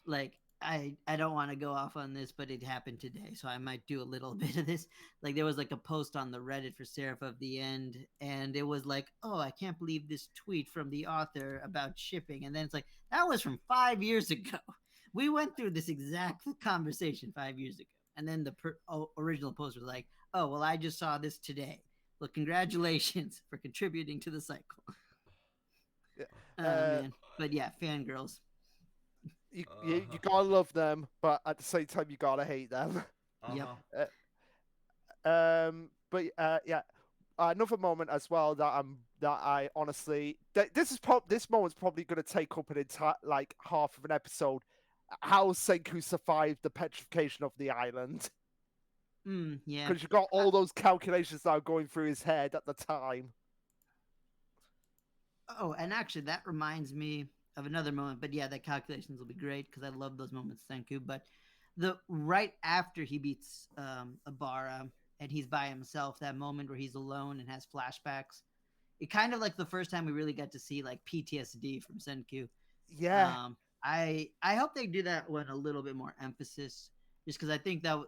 like I don't want to go off on this, but it happened today, so I might do a little bit of this. Like there was like a post on the Reddit for Seraph of the End, and it was like, oh, I can't believe this tweet from the author about shipping, and then it's like that was from 5 years ago. We went through this exact conversation 5 years ago, and then the original post was like, oh well, I just saw this today. Well, congratulations for contributing to the cycle. Oh
uh,
man, but yeah, fangirls.
you gotta love them, but at the same time you gotta hate them.
Yep.
Uh-huh.
Yeah, another moment as well that I honestly this moment's probably going to take up an entire like half of an episode. How Senku survived the petrification of the island
Yeah.
because you got all those calculations that are going through his head at the time.
Oh, and actually, that reminds me of another moment. But yeah, the calculations will be great because I love those moments, Senku. But the right after he beats Abara and he's by himself, that moment where he's alone and has flashbacks, it kind of like the first time we really got to see like PTSD from Senku.
Yeah,
I hope they do that one a little bit more emphasis, just because I think that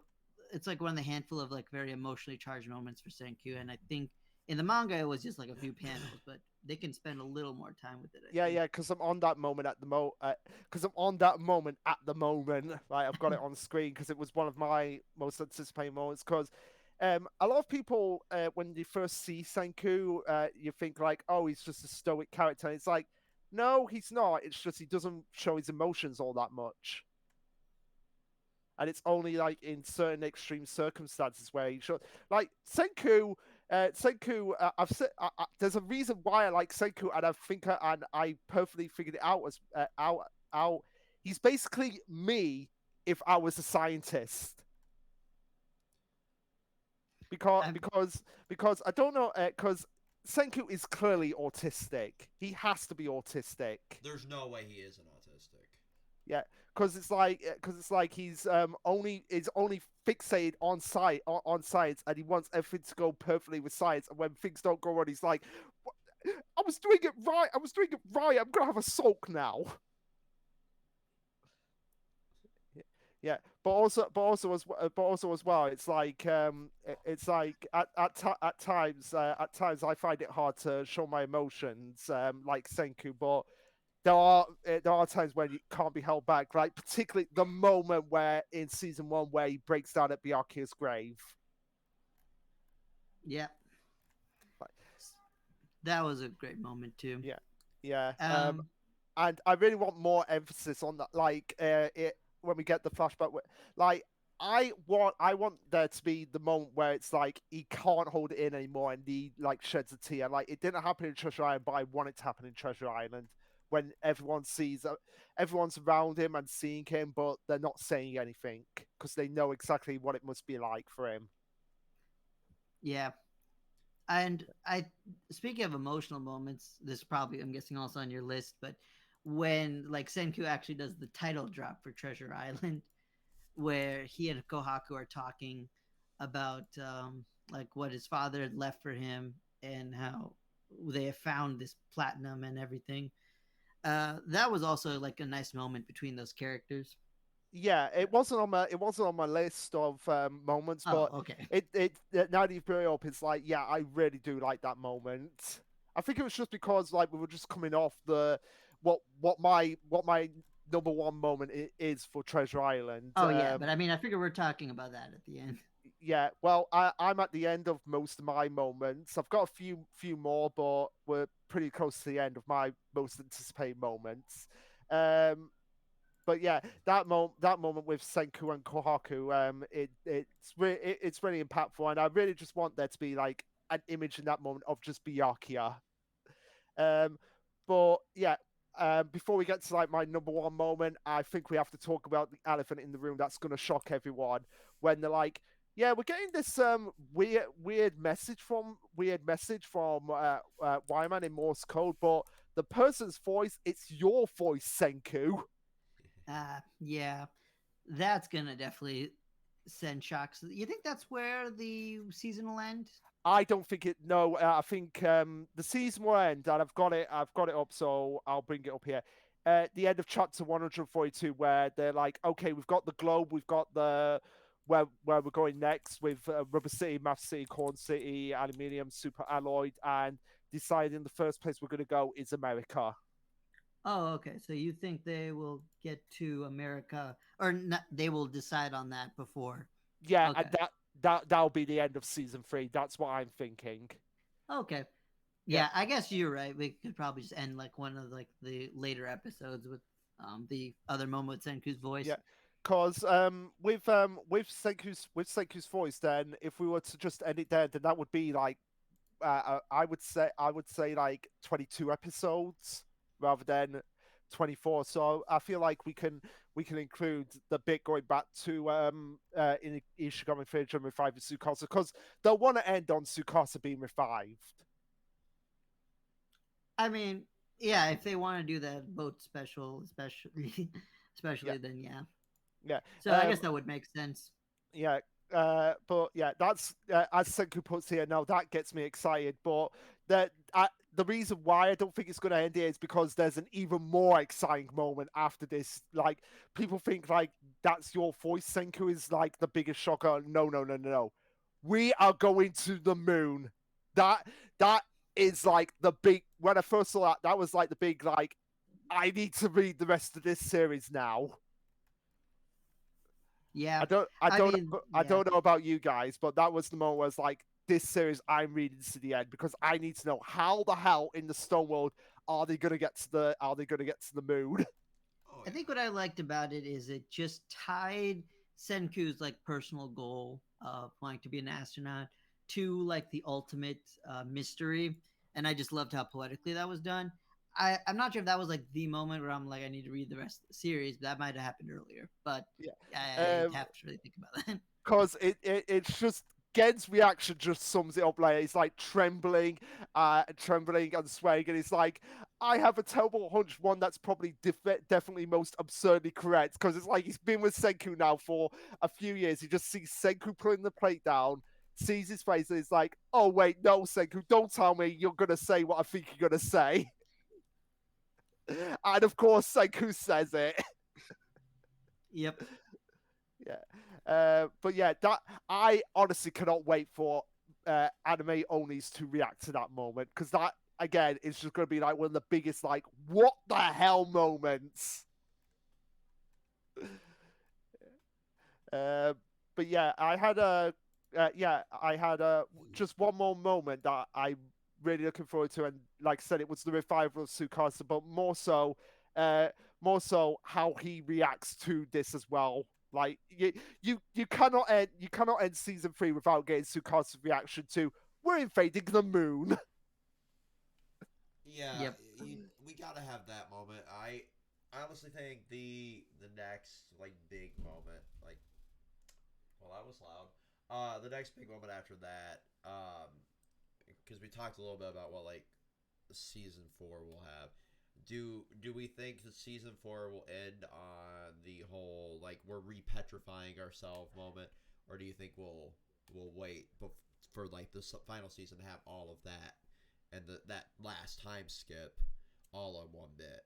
it's like one of the handful of like very emotionally charged moments for Senku, and I think in the manga it was just like a few panels, but they can spend a little more time with it. I
yeah,
think.
yeah. Because I'm on that moment at the because I'm on that moment at the moment. Right, I've got it on screen because it was one of my most anticipated moments. Because a lot of people, when you first see Senku, you think like, oh, he's just a stoic character. And it's like, no, he's not. It's just he doesn't show his emotions all that much. And it's only like in certain extreme circumstances where he should, like Senku. Senku, I've said there's a reason why I like Senku, and and I perfectly figured it out as out. He's basically me if I was a scientist. because
I'm
because because I don't know because Senku is clearly autistic. He has to be autistic.
There's no way he isn't autistic.
Yeah, because it's like he's only fixated on on science, and he wants everything to go perfectly with science. And when things don't go right, he's like, I was doing it right. I was doing it right. I'm gonna have a sulk now. Yeah, but also as well, it's like at times I find it hard to show my emotions, like Senku, but there are times when it can't be held back, like particularly the moment where in season one where he breaks down at Byakuya's grave.
yeah,
Like,
that was a great moment too.
yeah, yeah.
Um,
And I really want more emphasis on that. Like, it when we get the flashback, like I want there to be the moment where it's like he can't hold it in anymore and he like sheds a tear. Like it didn't happen in Treasure Island, but I want it to happen in Treasure Island when everyone's around him and seeing him, but they're not saying anything because they know exactly what it must be like for him.
yeah, and I speaking of emotional moments, this probably I'm guessing also on your list, but when like Senku actually does the title drop for Treasure Island, where he and Kohaku are talking about like what his father had left for him and how they have found this platinum and everything. That was also like a nice moment between those characters.
Yeah, it wasn't on my list of moments,
Oh,
but
okay.
now that you've brought it up, it's like yeah, I really do like that moment. I think it was just because like we were just coming off the what my number one moment is for Treasure Island.
Oh yeah, but I mean, I figure we're talking about that at the end.
Yeah, well, I'm at the end of most of my moments. I've got a few more, but we're pretty close to the end of my most anticipated moments. Um, but yeah, that moment with Senku and Kohaku, it's really impactful, and I really just want there to be like an image in that moment of just Byakuya. Um, but yeah, before we get to like my number one moment, I think we have to talk about the elephant in the room that's gonna shock everyone when they're like,
Yeah, we're getting this weird message from Wyman in Morse code, but the person's voice, it's your voice, Senku.
Yeah, that's gonna definitely send shocks. You think that's where the season will end?
I don't think it. No, I think the season will end, and I've got it. I've got it up, so I'll bring it up here. The end of chapter 142, where they're like, okay, we've got the globe, we've got the where we're going next with Rubber City, Math City, Corn City, Aluminium, Super Alloyed, and deciding the first place we're going to go is America.
Oh, okay. So you think they will get to America, or not, they will decide on that before?
Yeah, and
Okay,
that'll be the end of season 3. That's what I'm thinking.
okay.
Yeah,
Yeah, I guess you're right. We could probably just end like one of like the later episodes with the other moment with Senku's voice.
yeah. Because with Senku's voice, then if we were to just end it there, then that would be like I would say like 22 episodes rather than 24. So I feel like we can include the bit going back to in Ishigami Village and reviving Tsukasa because they'll want to end on Tsukasa being revived.
I mean, yeah, if they want to do that boat special, especially,
Yeah,
especially then yeah.
yeah.
So I guess that would make sense.
Yeah, but yeah, that's as Senku puts here. Now that gets me excited, but the reason why I don't think it's going to end here is because there's an even more exciting moment after this. Like people think like that's your voice, Senku is like the biggest shocker. No, no, no, no, no. We are going to the moon. That is like the big. When I first saw that, that was like the big like. I need to read the rest of this series now.
Yeah,
I
I
don't
mean,
I
yeah,
don't know about you guys, but that was the moment where I was like, this series I'm reading to the end because I need to know how the hell in the Stone World are they gonna get to the moon?
Oh
I
yeah.
think what I liked about it is it just tied Senku's like personal goal of wanting to be an astronaut to like the ultimate mystery, and I just loved how poetically that was done. I'm not sure if that was like the moment where I'm like I need to read the rest of the series, but that might have happened earlier. But I
Yeah.
have to really think about that.
Because it's just Gen's reaction just sums it up. Like he's like trembling and swearing, and he's like, "I have a terrible hunch, one that's probably definitely most absurdly correct." Because it's like he's been with Senku now for a few years. He just sees Senku putting the plate down, sees his face, and he's like, "Oh wait, no, Senku, don't tell me you're gonna say what I think you're gonna say." And of course, Senku says it.
Yep.
Yeah. But yeah, that I honestly cannot wait for anime onlys to react to that moment because that again is just going to be like one of the biggest like what the hell moments. Uh, but yeah, I had just one more moment that I really looking forward to, and like I said, it was the revival of Tsukasa, but uh, more so how he reacts to this as well. Like you cannot end season 3 without getting Tsukasa's reaction to we're invading the moon.
Yeah,
Yep.
we gotta have that moment. I honestly think the next like big moment, like well, that was loud. The next big moment after that, because we talked a little bit about what like season 4 will have. Do we think that season 4 will end on the whole like we're repetrifying ourselves moment, or do you think we'll wait for like the final season to have all of that and that last time skip all on one bit?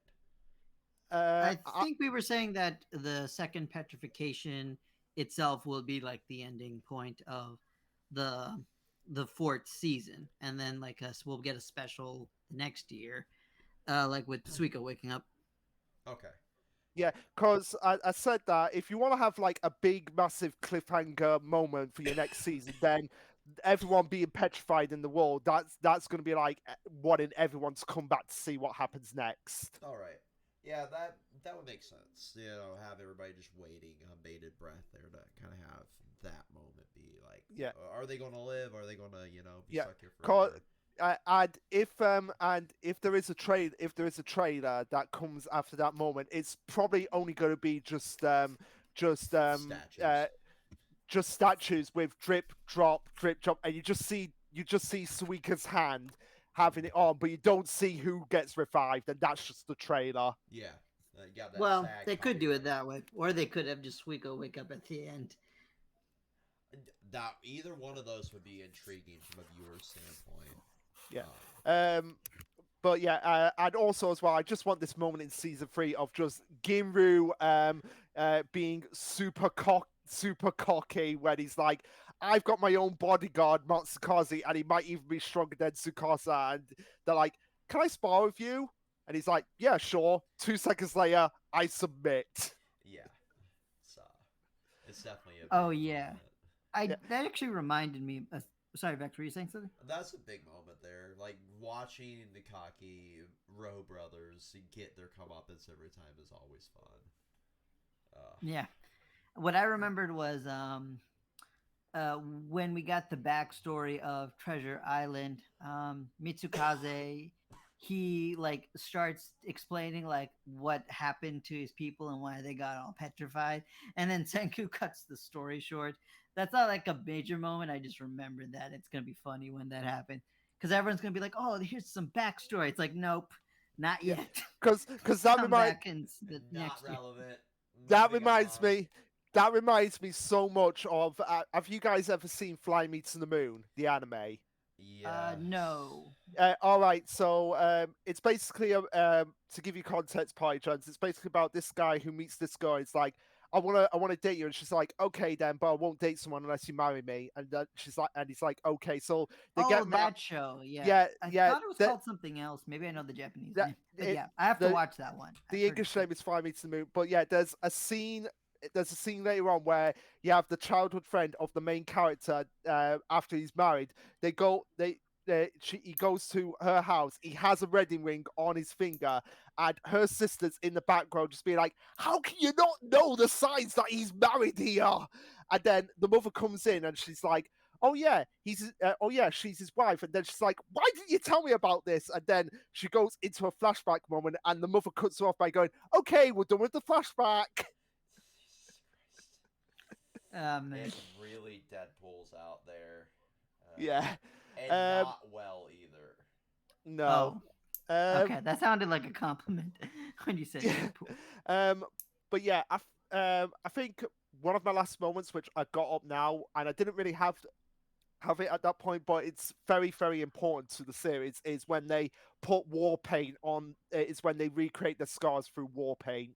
I
I,
think we were saying that the second petrification itself will be like the ending point of the fourth season, and then like us we'll get a special next year, like with Suika waking up.
Okay.
Yeah, because I said that if you want to have like a big, massive cliffhanger moment for your next season, then everyone being petrified in the world, that's going to be like wanting everyone to come back to see what happens next.
All right. Yeah, that would make sense. You know, have everybody just waiting on bated breath there to kind of have that moment be like,
Yeah,
are they going to live? Are they going to, be
yeah.
stuck here
Cause,
forever?
and if there is a trailer that comes after that moment, it's probably only going to be just
Statues.
just statues with drip, drop, and you just see Suika's hand having it on, but you don't see who gets revived, and that's just the trailer.
Yeah, you got that
Well,
SAG
they could do it
copyright.
that way, or they could have just Suiko wake up at the end.
That either one of those would be intriguing from a viewer's standpoint.
Yeah.
Um,
Um, but yeah, and also as well, I just want this moment in season 3 of just Ginru being super cocky when he's like, I've got my own bodyguard, Matsukaze, and he might even be stronger than Tsukasa. And they're like, can I spar with you? And he's like, yeah, sure. 2 seconds later, I submit.
yeah, it's definitely a.
Oh
big
yeah,
moment.
that actually reminded me. Sorry, Vex, were you saying something?
That's a big moment there. Like watching the cocky Rowe brothers get their comeuppance every time is always fun.
Yeah. What I remembered was when we got the backstory of Treasure Island, Mitsukaze, he like starts explaining like what happened to his people and why they got all petrified, and then Senku cuts the story short. That's not like a major moment. I just remembered that it's gonna be funny when that happens because everyone's gonna be like, "Oh, here's some backstory." It's like, nope, not
Yeah,
yet.
because that
Come
reminds
back in the
Not
next year.
relevant.
that
Moving
reminds
on.
me that reminds me so much of. Have you guys ever seen Fly Me to the Moon, the anime?
Yes.
No.
All right, so it's basically to give you context, Partyjams. It's basically about this guy who meets this girl. It's like, I wanna date you, and she's like, okay then, but I won't date someone unless you marry me. And she's like, and he's like, okay. So they
Oh,
get
that show. Yeah.
yeah,
I
yeah.
thought it was called something else. Maybe I know the Japanese
That
name. But
it
yeah, I have to
the
watch that one. I've
the
heard it's
English
good.
name is Fly Me to the Moon. But yeah, there's a scene later on where you have the childhood friend of the main character after he's married. He goes to her house. He has a wedding ring on his finger, and her sister's in the background just being like, "How can you not know the signs that he's married here?" And then the mother comes in and she's like, "Oh yeah, oh yeah, she's his wife." And then she's like, "Why didn't you tell me about this?" And then she goes into a flashback moment, and the mother cuts her off by going, "Okay, we're done with the flashback."
Jesus
Man.
It really Deadpool's out there.
Yeah.
And
Um.
not well either.
No.
Oh,
Um.
okay. That sounded like a compliment when you said
Yeah.
Deadpool.
But yeah, I think one of my last moments, which I got up now, and I didn't really have it at that point, but it's very important to the series, is when they put war paint on. Is when they recreate the scars through war paint.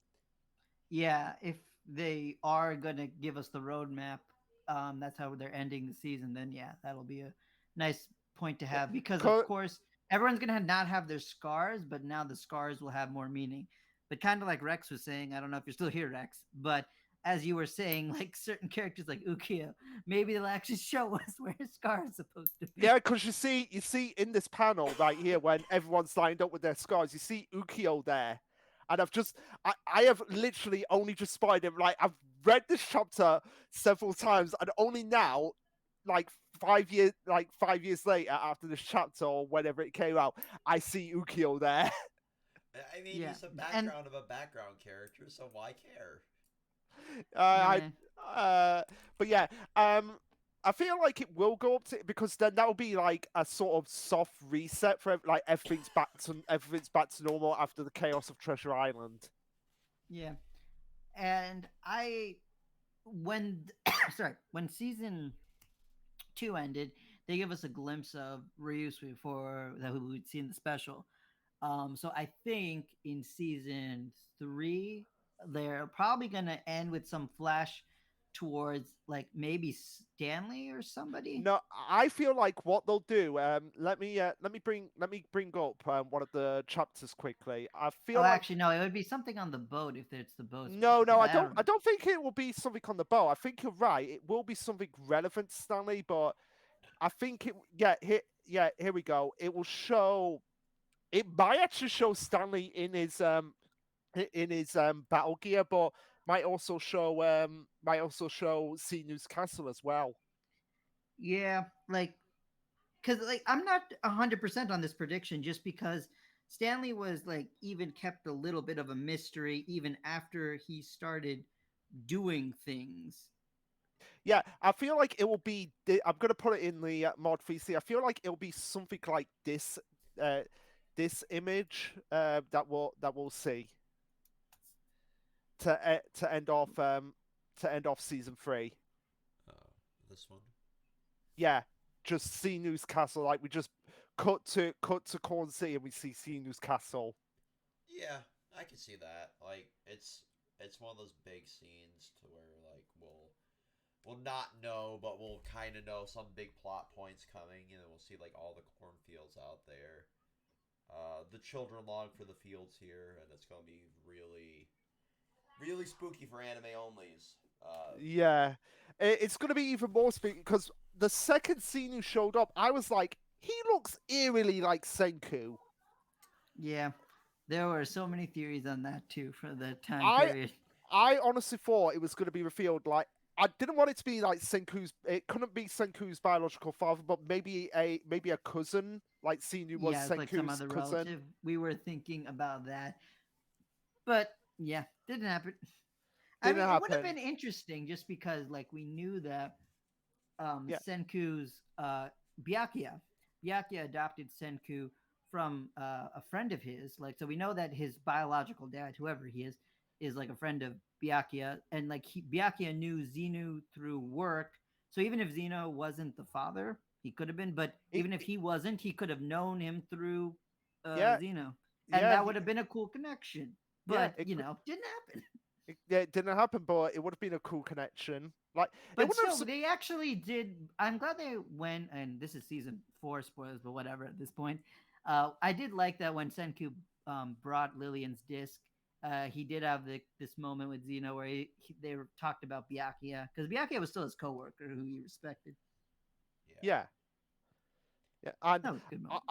Yeah, if they are gonna give us the roadmap, that's how they're ending the season. Then yeah, that'll be a nice point to
Yeah.
have because of
Co-
course everyone's gonna not have their scars, but now the scars will have more meaning. But kind of like Rex was saying, I don't know if you're still here, Rex, but as you were saying, like certain characters like Ukio, maybe they'll actually show us where his scar is supposed to be.
Yeah, because you see in this panel right here when everyone's lined up with their scars, you see Ukio there, and I have literally only just spotted him. Like I've read this chapter several times, and only now, like 5 years later after this chapter or whenever it came out, I see Ukio there.
I mean,
Yeah,
he's a
and
background of a background character, so why care?
I
yeah,
but yeah, I feel like it will go up to because then that will be like a sort of soft reset for like everything's back to normal after the chaos of Treasure Island.
yeah, and I when sorry when season two ended, they give us a glimpse of Ryus before that we would see in the special. So I think in season three, they're probably gonna end with some flash towards like maybe Stanley or somebody.
No, I feel like what they'll do. Let me bring up one of the chapters quickly. I
Oh,
feel like
actually, no, it would be something on the boat if it's the boat
no,
special.
no,
Because
I don't. I don't think it will be something on the boat. I think you're right. It will be something relevant to Stanley, but I think it. Here we go. It will show. It might actually show Stanley in his battle gear, but might also show Sinu's castle as well.
yeah, like because like I'm not 100% on this prediction just because Stanley was like even kept a little bit of a mystery even after he started doing things.
Yeah, I feel like it will be. I'm gonna put it in the mod 3C. I feel like it'll be something like uh, this image that we'll see to end off season 3.
Uh, this one.
Yeah, just Sinu's castle. Like we just cut to Corn City and we see Sinu's castle.
Yeah, I can see that. Like it's one of those big scenes to where like we'll not know, but we'll kind of know some big plot points coming, and then we'll see like all the cornfields out there. The children long for the fields here, and it's gonna be really spooky for anime onlys.
Yeah, it's gonna be even more spooky because the second Sinu showed up, I was like, he looks eerily like Senku.
Yeah, there were so many theories on that too for the time
I
period.
I honestly thought it was going to be revealed like I didn't want it to be like Senku's. It couldn't be Senku's biological father, but maybe a cousin. Like Sinu was
Yeah, it's like some
Senku's
other
cousin.
relative. We were thinking about that, but yeah, didn't happen. I
Didn't
mean, it would have
happen.
been interesting just because like we knew that
Yeah,
Senku's Byakuya. Byakuya adopted Senku from a friend of his. Like, so we know that his biological dad, whoever he is like a friend of Byakuya, and like Byakuya knew Xenu through work. So even if Xeno wasn't the father, he could have been. But
he,
even if he wasn't, he could have known him through
yeah,
Xeno, and
yeah,
that would have been a cool connection.
yeah.
But you know, didn't happen.
Yeah, it didn't happen, but it would have been a cool connection. Like it
But
wouldn't have.
still, they actually did. I'm glad they went, and this is season 4 spoilers, but whatever at this point. I did like that when Senku brought Lillian's disc. He did have this moment with Zeno where they talked about Byakuya because Byakuya was still his coworker who he respected.
Yeah.
Yeah, yeah, and
That was a good moment.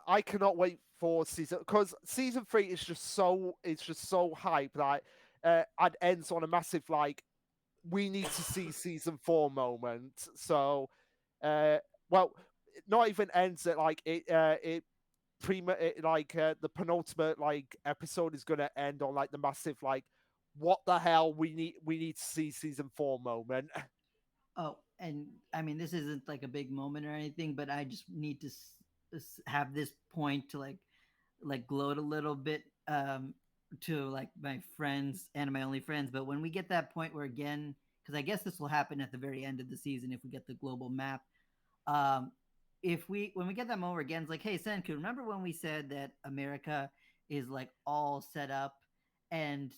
I cannot wait for season because season 3 is just so hype like and ends on a massive like we need to see season 4 moment. So, uh, well, not even ends it like the penultimate like episode is gonna end on like the massive like what the hell we need to see season 4 moment.
Oh, and I mean, this isn't like a big moment or anything, but I just need to have this point to like gloat a little bit to like my friends and my only friends. But when we get that point where again, because I guess this will happen at the very end of the season if we get the global map. Um, if we when we get that moment where again, it's like, hey Senku, remember when we said that America is like all set up and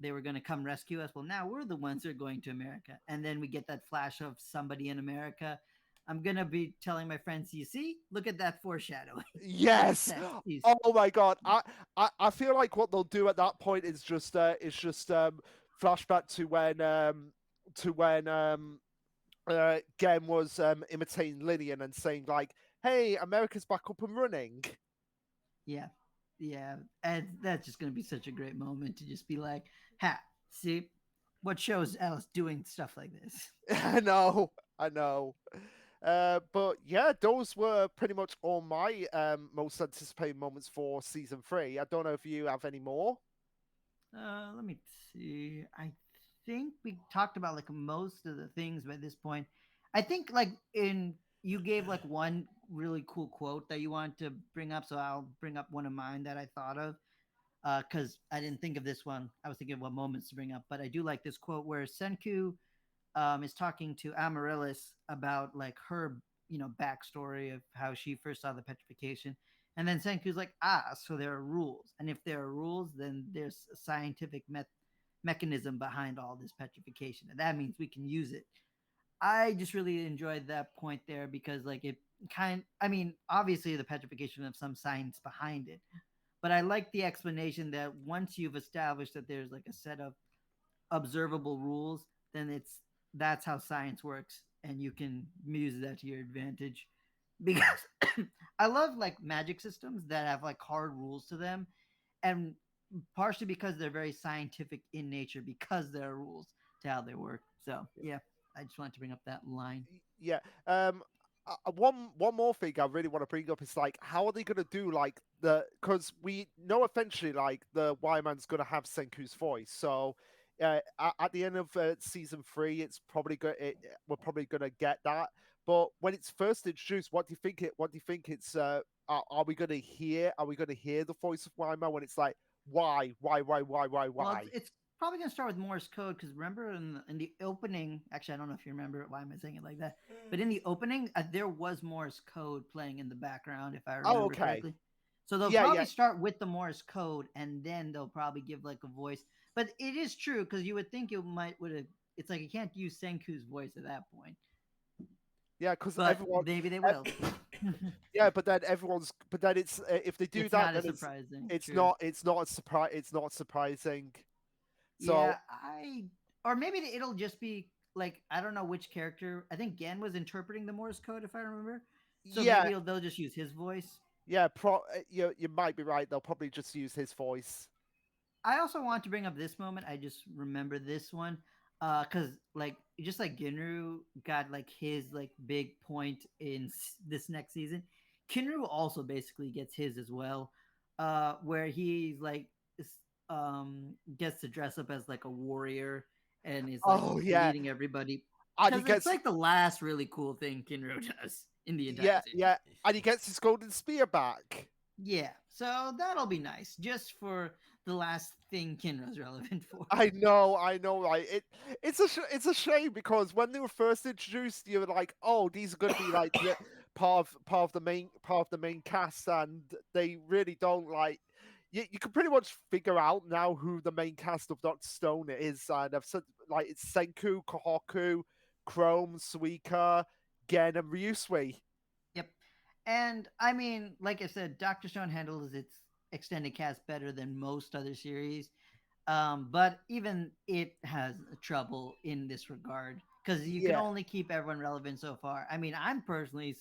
they were going to come rescue us? Well, now we're the ones who are going to America, and then we get that flash of somebody in America. I'm gonna be telling my friends, you see, look at that foreshadowing.
Yes.
That's
Oh my god. I feel like what they'll do at that point is just flashback to when Gen was imitating Lillian and saying like, "Hey, America's back up and running."
Yeah, yeah, and that's just gonna be such a great moment to just be like, "Ha, see, what shows Alice doing stuff like this?"
I know, I know. But yeah, those were pretty much all my most anticipated moments for season 3. I don't know if you have any more.
Let me see. I think we talked about like most of the things by this point. I think like in you gave like one really cool quote that you want to bring up, so I'll bring up one of mine that I thought of. Because I didn't think of this one. I was thinking of what moments to bring up, but I do like this quote where Senku is talking to Amaryllis about like her, backstory of how she first saw the petrification. And then Senku's like, so there are rules. And if there are rules, then there's a scientific mechanism behind all this petrification. And that means we can use it. I just really enjoyed that point there because, like, I mean, obviously the petrification of some science behind it. But I like the explanation that once you've established that there's like a set of observable rules, then that's how science works, and you can use that to your advantage. Because I love like magic systems that have like hard rules to them, and partially because they're very scientific in nature because there are rules to how they work. So yeah, I just wanted to bring up that line.
Yeah. One more thing I really want to bring up is like how are they gonna do like because we know eventually like the Y man's gonna have Senku's voice. So at the end of season 3, it's probably we're probably gonna get that. But when it's first introduced, what do you think What do you think it's? Are we gonna hear? Are we gonna hear the voice of Wyma when it's like,
Well,
why?
it's probably gonna start with Morse code because remember in the opening. Actually, I don't know if you remember it. Why am I saying it like that? But in the opening, there was Morse code playing in the background, if I
Oh,
remember
okay.
correctly. So they'll
Yeah, yeah.
probably start with the Morse code, and then they'll probably give like a voice. But it is true because you would think it would have. It's like you can't use Senku's voice at that point,
Yeah, because
but
everyone.
maybe they
uh,
will.
Yeah, but then But then it's if they do
It's
that,
not
then
as surprising.
it's
True.
not it's not a surprise. It's not surprising. So
Yeah, or maybe it'll just be like I don't know which character. I think Gen was interpreting the Morse code, if I remember. So
yeah,
maybe they'll just use his voice.
yeah. You might be right. They'll probably just use his voice.
I also want to bring up this moment. I just remember this one, because like just like Ginru got like his like big point in this next season, Kinru also basically gets his as well, where he's like gets to dress up as like a warrior and is like
Oh yeah,
leading everybody
and he
because it's
gets
like the last really cool thing Kinru does in the entire
yeah,
series.
yeah, and he gets his golden spear back.
Yeah, so that'll be nice just for the last thing Kinro's relevant for.
I know, right? It's a shame because when they were first introduced, you were like, oh, these are going to be like part of the main cast, and they really don't like. You can pretty much figure out now who the main cast of Doctor Stone is, and I've said like it's Senku, Kohaku, Chrome, Suika, Gen, and Ryusui.
Yep. And I mean, like I said, Doctor Stone handles its extended cast better than most other series. But even it has trouble in this regard because you can
Yeah,
only keep everyone relevant so far. I mean, I'm personally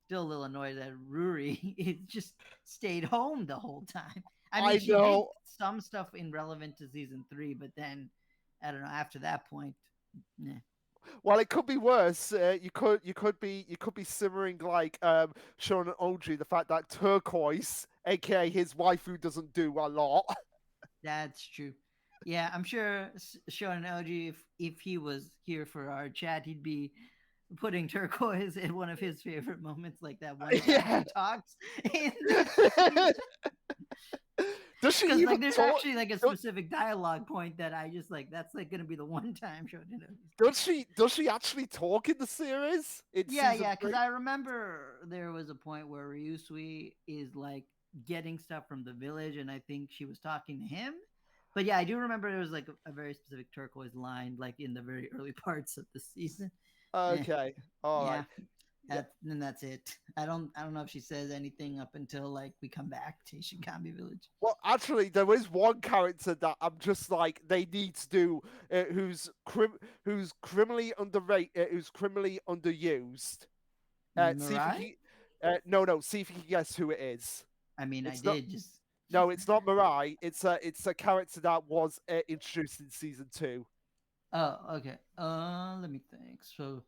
still a little annoyed that Ruri it just stayed home the whole time. I mean,
I
she did
know.
some stuff in relevant to season 3, but then I don't know. After that point, nah.
Well, it could be worse. You could be simmering like Sean and Oji, the fact that Turquoise, aka his wife, who doesn't do a lot.
That's true. Yeah, I'm sure Sean LG, if he was here for our chat, he'd be putting turquoise in one of his favorite moments, like that one time
Yeah.
she talks in this season.
Does she
Because like
even
there's
talk?
actually like a specific dialogue point that I just like. That's like gonna be the one time Sean LG.
Does she actually talk in the series in
Yeah,
season
yeah. Because
3?
I remember there was a point where Ryusui is like getting stuff from the village, and I think she was talking to him. But yeah, I do remember there was like a very specific turquoise line, like in the very early parts of the season. Eh,
Okay, all right.
yeah,
Yeah.
and that's it. I don't know if she says anything up until like we come back to Shinkambi Village.
Well, actually, there is one character that I'm just like they need to do, who's criminally underrated, who's criminally underused. See if you
Mirai?
no, see if you can guess who it is.
I mean, I
It's not.
did just.
No, it's not Mirai. It's a character that was introduced in season 2.
Oh, okay. Let me think. So,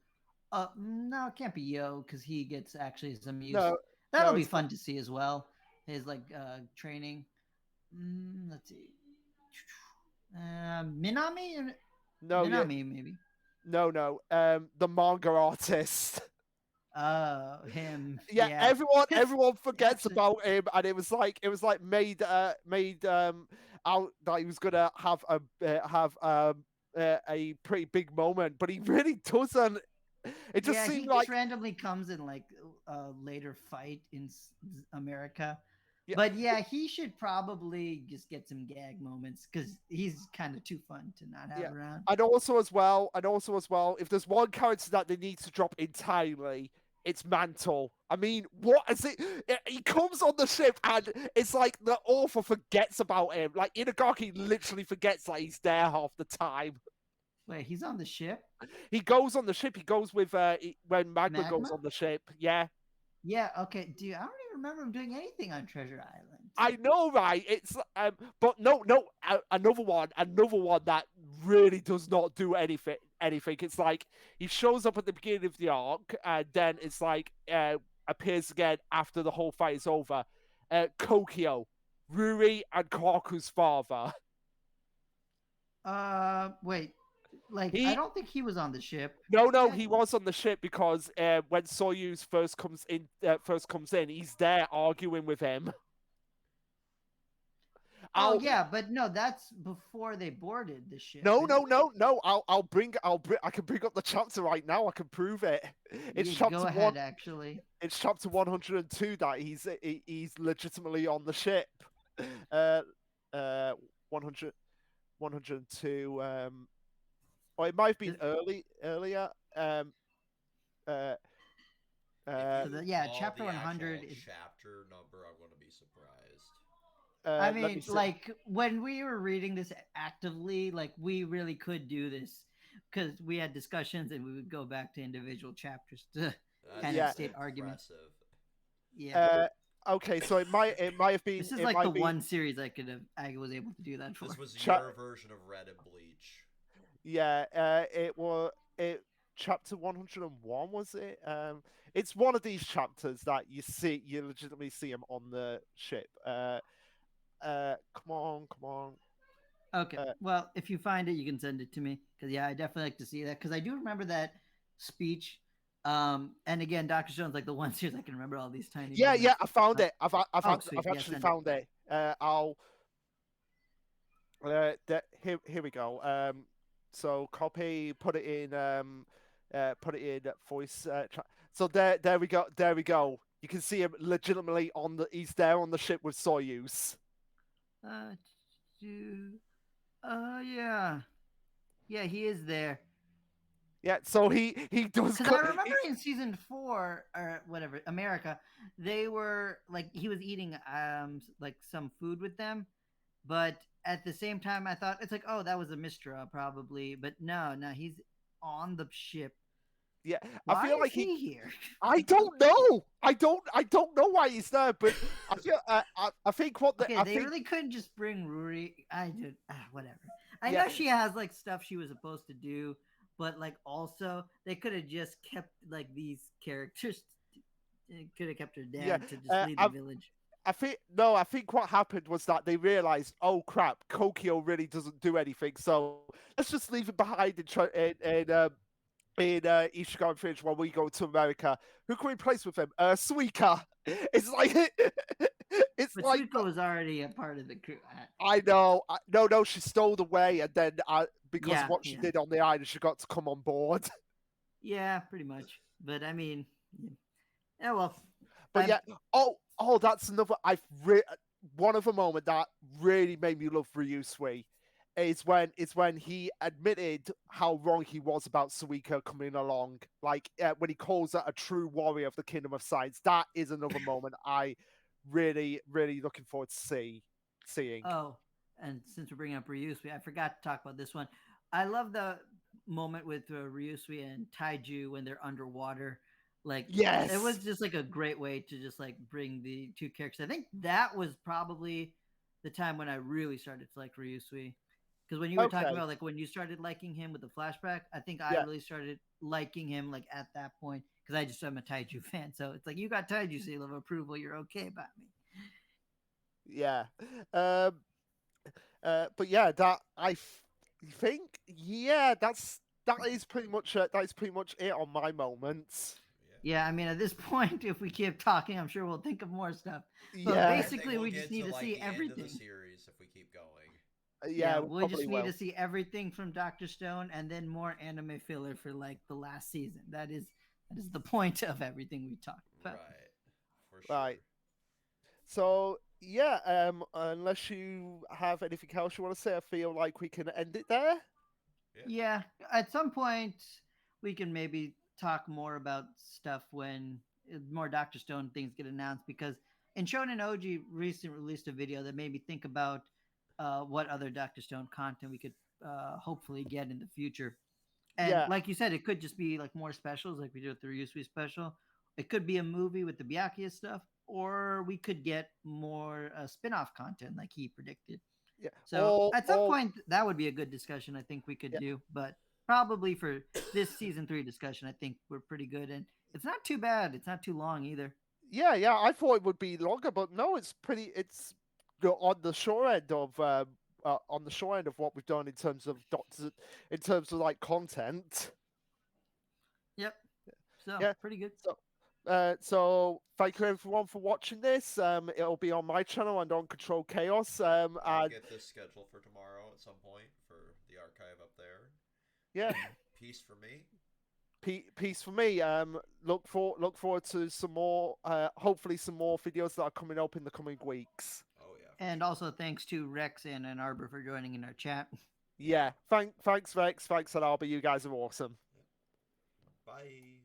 no, it can't be Yo because he gets actually some use.
No,
That'll
no,
be
it's not.
fun to see as well. His like training. Let's see. Minami,
No, yeah,
Minami maybe.
no. The manga artist.
Oh, him.
Yeah,
Yeah. 'Cause
everyone forgets
actually,
about him, and it was like made out that he was gonna have a pretty big moment, but he really doesn't. It just
yeah,
seemed
he just
like
randomly comes in like a later fight in America.
yeah,
But yeah, he should probably just get some gag moments because he's kind of too fun to not
yeah.
have around.
And also as well, if there's one character that they need to drop entirely, it's Mantle. I mean, what is it? He comes on the ship and it's like the author forgets about him. Like Inagaki literally forgets that he's there half the time.
Wait, he's on the ship?
He goes on the ship. He goes with when Magma goes
Magma?
on the ship. Yeah,
Yeah, okay. Dude, I don't even remember him doing anything on Treasure Island.
I know, right? It's but no, another one that really does not do anything. Anything. It's like he shows up at the beginning of the arc, and then it's like appears again after the whole fight is over. Kokyo, Ruri, and Kaku's father.
Wait. Like, I
He
don't think he was on the ship.
no,
yet.
he was on the ship because when Soyuz first comes in, he's there arguing with him.
Oh
I'll
yeah, but no, that's before they boarded the ship,
no,
isn't
no,
it?
no, no. I can bring up the chapter right now. I can prove it. It's
Yeah, go
chapter one.
ahead. Actually,
It's chapter 102 that he's legitimately on the ship. Uh, 100, 102. Or it might have been
'Cause-
earlier. Uh,
If
uh,
so
you
yeah,
recall
chapter
the actual
100 is.
chapter number, I'm going to be surprised.
I
let me
mean,
see.
like when we were reading this actively, like we really could do this because we had discussions and we would go back to individual chapters to
That's
kind of
Yeah.
state arguments.
impressive.
Yeah,
Uh, okay, so it might have been
this is
it
like the
might be
one series I was able to do that
This
for.
was
cha-
your version of Red and Bleach.
yeah. It was it chapter 101 was it? It's one of these chapters that you legitimately see him on the ship. Come on, come on.
Okay,
Uh,
well, if you find it, you can send it to me because yeah, I definitely like to see that because I do remember that speech. And again, Doctor Stone's like the one series I can remember all these tiny
yeah,
moments.
yeah. I found
Uh,
it.
oh, sweet,
I've
yeah,
actually
send it.
found it. I'll here we go. So copy, put it in voice. So there we go. There we go. You can see him legitimately on the. He's there on the ship with Soyuz.
Uh, do- yeah, yeah, he is there.
Yeah. So he does.
Because I remember in season 4 or whatever, America, they were like he was eating like some food with them, but at the same time, I thought it's like, oh, that was a Mistra probably, but no, no, he's on the ship.
Yeah. I
Why
feel
is
like he.
he here?
I don't know. I don't know why he's there, but I feel. I think what the.
Okay,
I
they
think.
really couldn't just bring Ruri. I did whatever. I
Yeah.
know she has like stuff she was supposed to do, but like also they could have just kept like these characters. Could have kept her
Yeah.
dad to just lead the village.
I think no. I think what happened was that they realized, oh crap, Kokio really doesn't do anything. So let's just leave it behind in Ichigo Fridge while we go to America. Who can we replace with him? Suika. It's like it's
But
like
Suiko was already a part of the crew.
I know. No, she stole away, and then because of
Yeah,
what she
yeah,
did on the island, she got to come on board.
yeah, pretty much. But I mean, yeah, yeah well,
But
I'm
yeah, that's another. One of a moment that really made me love Ryusui is when he admitted how wrong he was about Suika coming along. Like when he calls her a true warrior of the Kingdom of Science. That is another moment I really looking forward to seeing.
Oh, and since we're bringing up Ryusui, I forgot to talk about this one. I love the moment with Ryusui and Taiju when they're underwater. Like it was
Yes.
just like a great way to just like bring the two characters. I think that was probably the time when I really started to like Ryusui. Because when you were talking
Okay.
about like when you started liking him with the flashback, I think I
Yeah.
really started liking him like at that point because I'm a Taiju fan. So it's like you got Taiju seal of approval, you're okay about me.
Yeah. Um. But yeah, think yeah, that is pretty much it on my moments.
Yeah.
Yeah, I mean, at this point, if we keep talking, I'm sure we'll think of more stuff. But
Yeah.
I think
basically,
we'll
we just
get
need
to
to
like
see
the end of the
everything.
series if we keep going.
Yeah,
Yeah,
we
we just
probably
need to
will.
see everything from Doctor Stone, and then more anime filler for like the last season. That is the point of everything we talked about.
Right. For sure.
Right. So yeah, unless you have anything else you want to say, I feel like we can end it there.
Yeah.
Yeah, at some point we can maybe talk more about stuff when more Doctor Stone things get announced because in Shonen OG recently released a video that made me think about what other Doctor Stone content we could hopefully get in the future. And
Yeah,
like you said, it could just be like more specials, like we did with the Ryusui special. It could be a movie with the Byakuya stuff, or we could get more spin-off content, like he predicted.
yeah.
So at some point, that would be a good discussion. I think we could
Yeah,
do, but probably for this season 3 discussion, I think we're pretty good, and it's not too bad. It's not too long either.
yeah. I thought it would be longer, but no, it's pretty. It's on the short end of on the short end of what we've done in terms of in terms of like content.
Yep. So
Yeah.
pretty good.
So thank you everyone for watching this. It'll be on my channel and on Control Chaos.
I'll
And
get this scheduled for tomorrow at some point for the archive up there.
yeah,
Peace for me.
peace for me. Look forward to some more. Hopefully, some more videos that are coming up in the coming weeks.
Oh yeah.
And also thanks to Rex and Ann Arbor for joining in our chat.
Yeah, thanks Rex, thanks Alaba. You guys are awesome.
Bye.